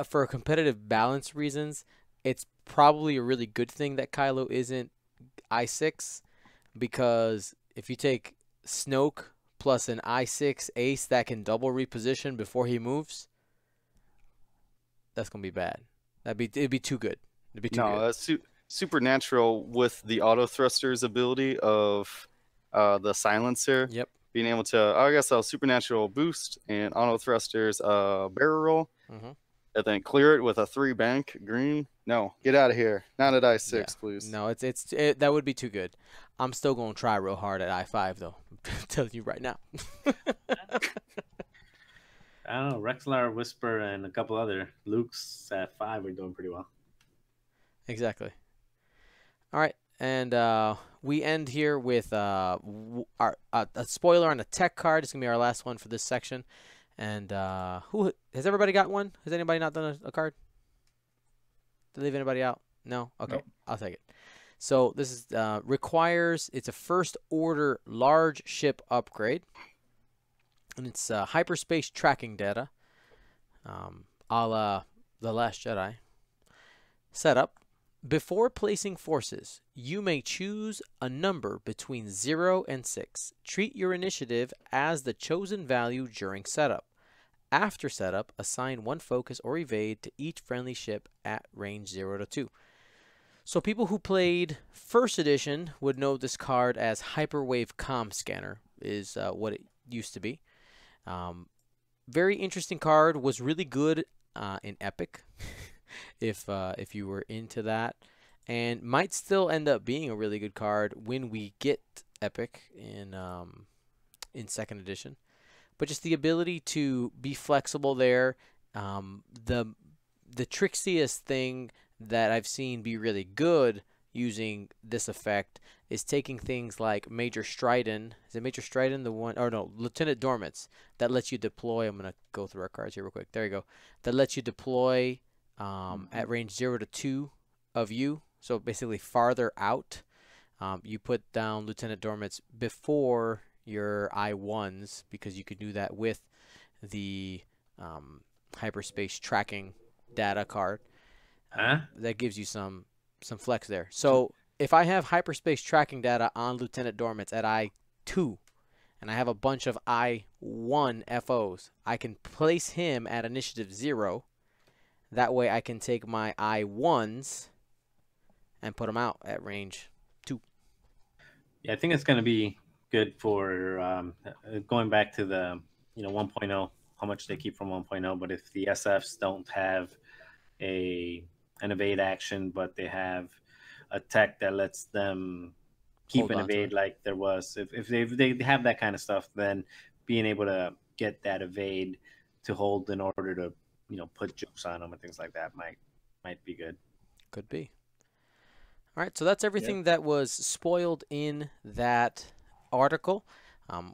for competitive balance reasons. It's probably a really good thing that Kylo isn't I6, because if you take Snoke plus an I6 ace that can double reposition before he moves, that's gonna be bad. It'd be too good. It'd be too good. That's supernatural with the auto thrusters ability of the silencer. Yep. Being able to, I guess, a supernatural boost and auto thrusters barrel roll, and then clear it with a 3 bank green. No, get out of here. Not at I6, please. No, that would be too good. I'm still gonna try real hard at I5 though. I'm telling you right now. I don't know. Rexlar, Whisper, and a couple other Luke's at 5 are doing pretty well. Exactly. All right, and we end here with a spoiler on the tech card. It's gonna be our last one for this section. And who has everybody got one? Has anybody not done a card? Did I leave anybody out? No. Okay, nope. I'll take it. So this is requires, it's a first order large ship upgrade, and it's hyperspace tracking data, a la The Last Jedi. Setup. Before placing forces, you may choose a number between 0 and 6. Treat your initiative as the chosen value during setup. After setup, assign 1 focus or evade to each friendly ship at range 0 to 2. So people who played first edition would know this card as Hyperwave Comm Scanner is what it used to be. Very interesting card, was really good in Epic. if you were into that, and might still end up being a really good card when we get Epic in second edition. But just the ability to be flexible there, the trickiest thing that I've seen be really good using this effect is taking things like Major Stridon. Is it Major Stridon the one? Or no, Lieutenant Dormants that lets you deploy. I'm gonna go through our cards here real quick. There you go. That lets you deploy at range 0 to 2 of you, so basically farther out. You put down Lieutenant Dormants before your I1s because you could do that with the hyperspace tracking data card. That gives you some flex there. So if I have hyperspace tracking data on Lieutenant Dormants at I2 and I have a bunch of I1 FOs, I can place him at initiative 0. That way I can take my I1s and put them out at range 2. Yeah, I think it's going to be good for going back to the 1.0, how much they keep from 1.0. But if the SFs don't have an evade action, but they have a tech that lets them keep an evade like there was, if they have that kind of stuff, then being able to get that evade to hold in order to put jokes on them and things like that might be good. Could be. All right, so that's everything that was spoiled in that article.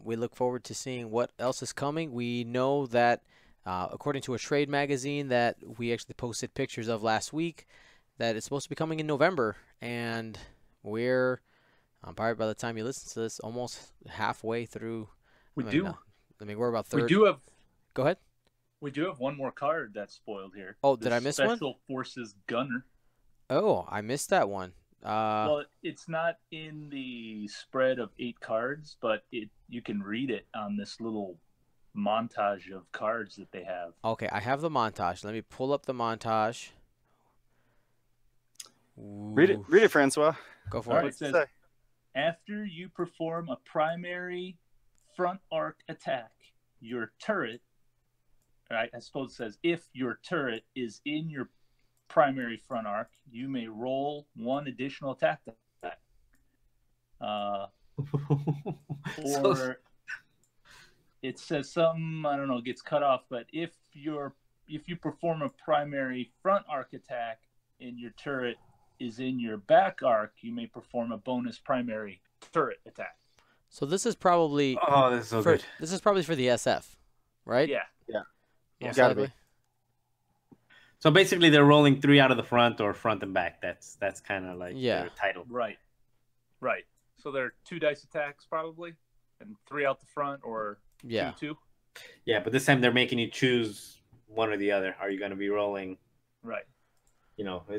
We look forward to seeing what else is coming. We know that according to a trade magazine that we actually posted pictures of last week, that it's supposed to be coming in November, and we're probably by the time you listen to this, almost halfway through. We're about third. We do have. Go ahead. We do have one more card that's spoiled here. Oh, did I miss one? Special Forces Gunner. Oh, I missed that one. Well, it's not in the spread of 8 cards, but you can read it on this little montage of cards that they have. Okay, I have the montage. Let me pull up the montage. Read it, Francois. Go for it. It says, after you perform a primary front arc attack, your turret, right? I suppose it says if your turret is in your primary front arc, you may roll 1 additional attack die. Or it says something, I don't know, gets cut off, but if you perform a primary front arc attack and your turret is in your back arc, you may perform a bonus primary turret attack. So this is probably that's so good. This is probably for the SF, right? Yeah. Most Gotta likely. be. So basically, they're rolling 3 out of the front or front and back. That's kind of like their title. Right. So they're 2 dice attacks probably, and 3 out the front or 2. Yeah, but this time they're making you choose one or the other. Are you going to be rolling? Right.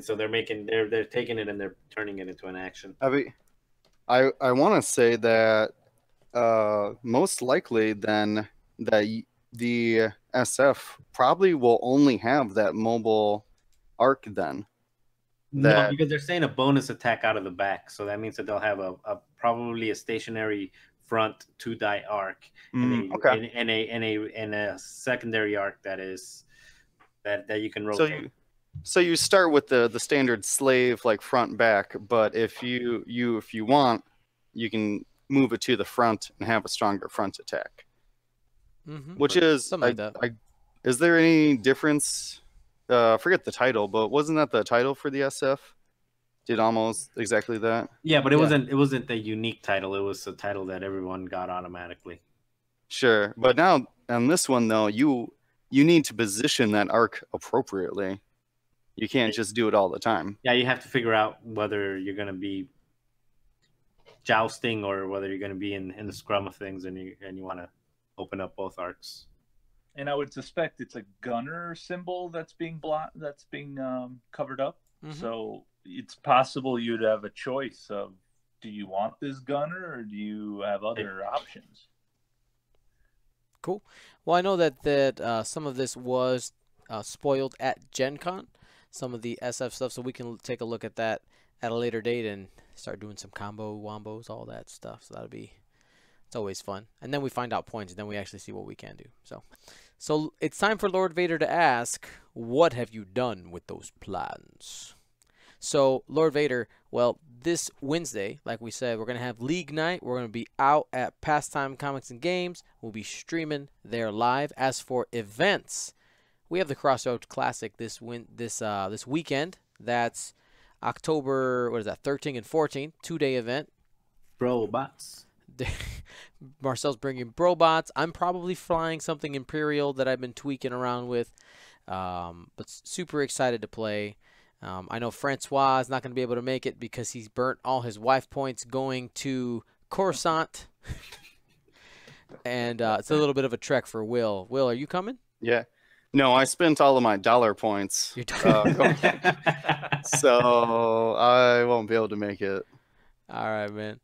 So they're taking it and they're turning it into an action. I want to say that most likely then that the SF probably will only have that mobile arc then. No, because they're saying a bonus attack out of the back, so that means that they'll have a probably a stationary front 2 die arc and a secondary arc that you can rotate. So you start with the standard slave like front back, but if you want, you can move it to the front and have a stronger front attack. Mm-hmm. Which is something like that. Is there any difference? I forget the title, but wasn't that the title for the SF? Did almost exactly that. Yeah, but it wasn't the unique title. It was a title that everyone got automatically. Sure, but now on this one though, you need to position that arc appropriately. You can't just do it all the time. Yeah, you have to figure out whether you're going to be jousting or whether you're going to be in the scrum of things and you want to open up both arcs. And I would suspect it's a gunner symbol that's being covered up. Mhm. So it's possible you'd have a choice of, do you want this gunner or do you have other options? Cool. Well, I know that some of this was spoiled at Gen Con, some of the SF stuff, so we can take a look at that at a later date and start doing some combo wombos, all that stuff. So it's always fun. And then we find out points, and then we actually see what we can do. So it's time for Lord Vader to ask, what have you done with those plans? So, Lord Vader, well, this Wednesday, like we said, we're going to have League Night. We're going to be out at Pastime Comics and Games. We'll be streaming there live. As for events, we have the Crossroads Classic this weekend. That's October, 13 and 14, 2-day event. Brobots. Marcel's bringing Brobots. I'm probably flying something Imperial that I've been tweaking around with, but super excited to play. I know Francois is not going to be able to make it because he's burnt all his wife points going to Coruscant. And it's a little bit of a trek for Will. Will, are you coming? Yeah. No, I spent all of my dollar points. So I won't be able to make it. All right, man.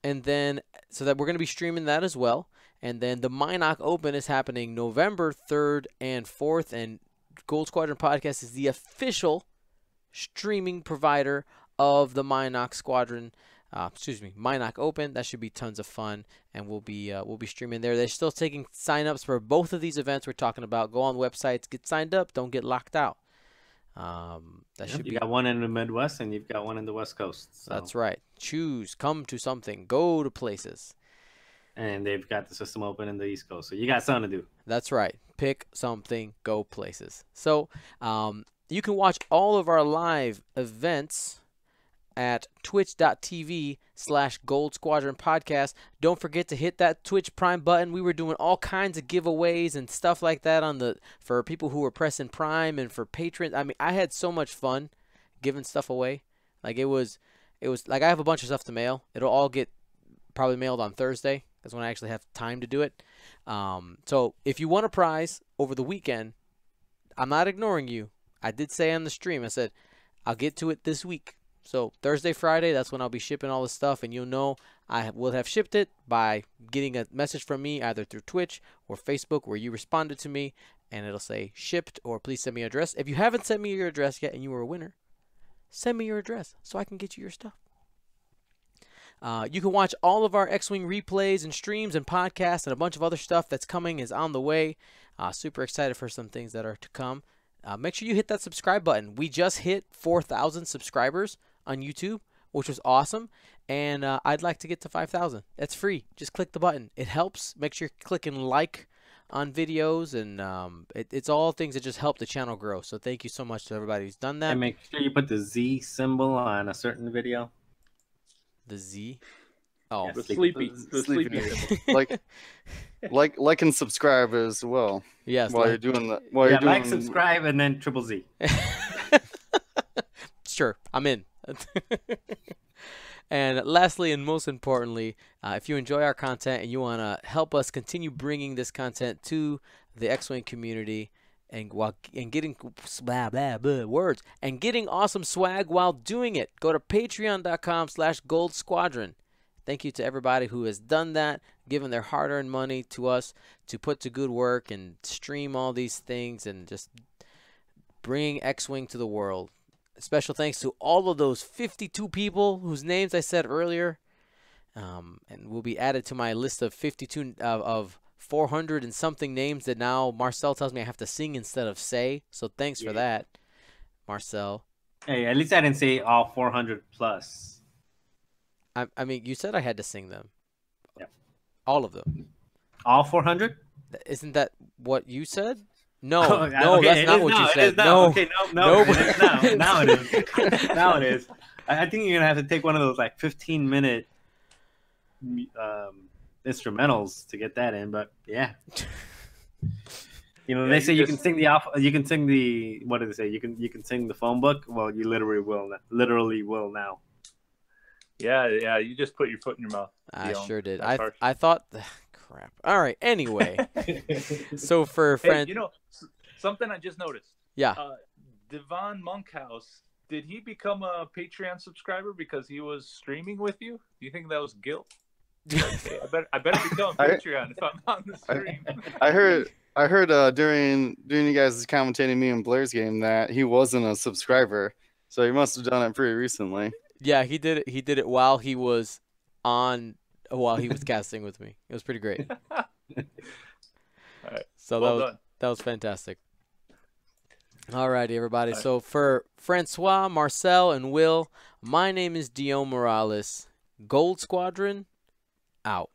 And then, so that we're going to be streaming that as well. And then the Minoc Open is happening November 3rd and 4th. And Gold Squadron Podcast is the official streaming provider of the Minoc Squadron. Minoc Open. That should be tons of fun, and we'll be streaming there. They're still taking signups for both of these events we're talking about. Go on websites, get signed up, don't get locked out. You got one in the Midwest and you've got one in the West Coast. So. That's right. Come to something, go to places. And they've got the system open in the East Coast, so you got something to do. That's right. Pick something, go places. So you can watch all of our live events at twitch.tv/Gold Squadron Podcast. Don't forget to hit that Twitch Prime button. We were doing all kinds of giveaways and stuff like that for people who were pressing Prime and for patrons. I mean, I had so much fun giving stuff away. Like it was like I have a bunch of stuff to mail. It'll all get probably mailed on Thursday. That's when I actually have time to do it. So if you want a prize over the weekend, I'm not ignoring you. I did say on the stream, I said, I'll get to it this week. So Thursday, Friday, that's when I'll be shipping all the stuff, and you'll know I will have shipped it by getting a message from me either through Twitch or Facebook where you responded to me, and it'll say shipped or please send me your address. If you haven't sent me your address yet and you were a winner, send me your address so I can get you your stuff. You can watch all of our X-Wing replays and streams and podcasts and a bunch of other stuff that's coming is on the way. Super excited for some things that are to come. Make sure you hit that subscribe button. We just hit 4,000 subscribers on YouTube, which was awesome. And I'd like to get to 5,000. That's free. Just click the button. It helps. Make sure you're clicking like on videos, and it's all things that just help the channel grow. So thank you so much to everybody who's done that. And make sure you put the Z symbol on a certain video. The Z? Oh, The sleepy like and subscribe as well. yes. While you're doing that, while you're like, doing subscribe, and then triple Z. Sure, I'm in. And lastly, and most importantly, if you enjoy our content and you want to help us continue bringing this content to the X-Wing community and getting words and getting awesome swag while doing it, go to patreon.com/Gold Squadron. Thank you to everybody who has done that, given their hard-earned money to us to put to good work and stream all these things and just bring X-Wing to the world. Special thanks to all of those 52 people whose names I said earlier, and will be added to my list of 52 of 400 and something names that now Marcel tells me I have to sing instead of say. So thanks for that, Marcel. Hey, at least I didn't say all 400 plus. I mean, you said I had to sing them. Yeah. All of them. All 400? Isn't that what you said? No, Okay, that's not what you said. No, okay, no. It is now. Now it is. Now it is. I think you're gonna have to take one of those like 15-minute instrumentals to get that in. But yeah, they say you can sing the what do they say? You can sing the phone book. Well, you literally will now. Yeah. You just put your foot in your mouth. I Dion. sure did. That's harsh. I thought, crap. All right. Anyway, so for Hey, friend, you know something I just noticed. yeah. Devon Monkhouse, did he become a Patreon subscriber because he was streaming with you? Do you think that was guilt? Okay, I better become a Patreon if I'm on the stream. I heard during you guys commentating me and Blair's game that he wasn't a subscriber, so he must have done it pretty recently. Yeah, he did it. He did it while he was casting with me. It was pretty great. All right. So Well done. that was fantastic. All righty, everybody. So for Francois, Marcel, and Will, my name is Dion Morales. Gold Squadron, out.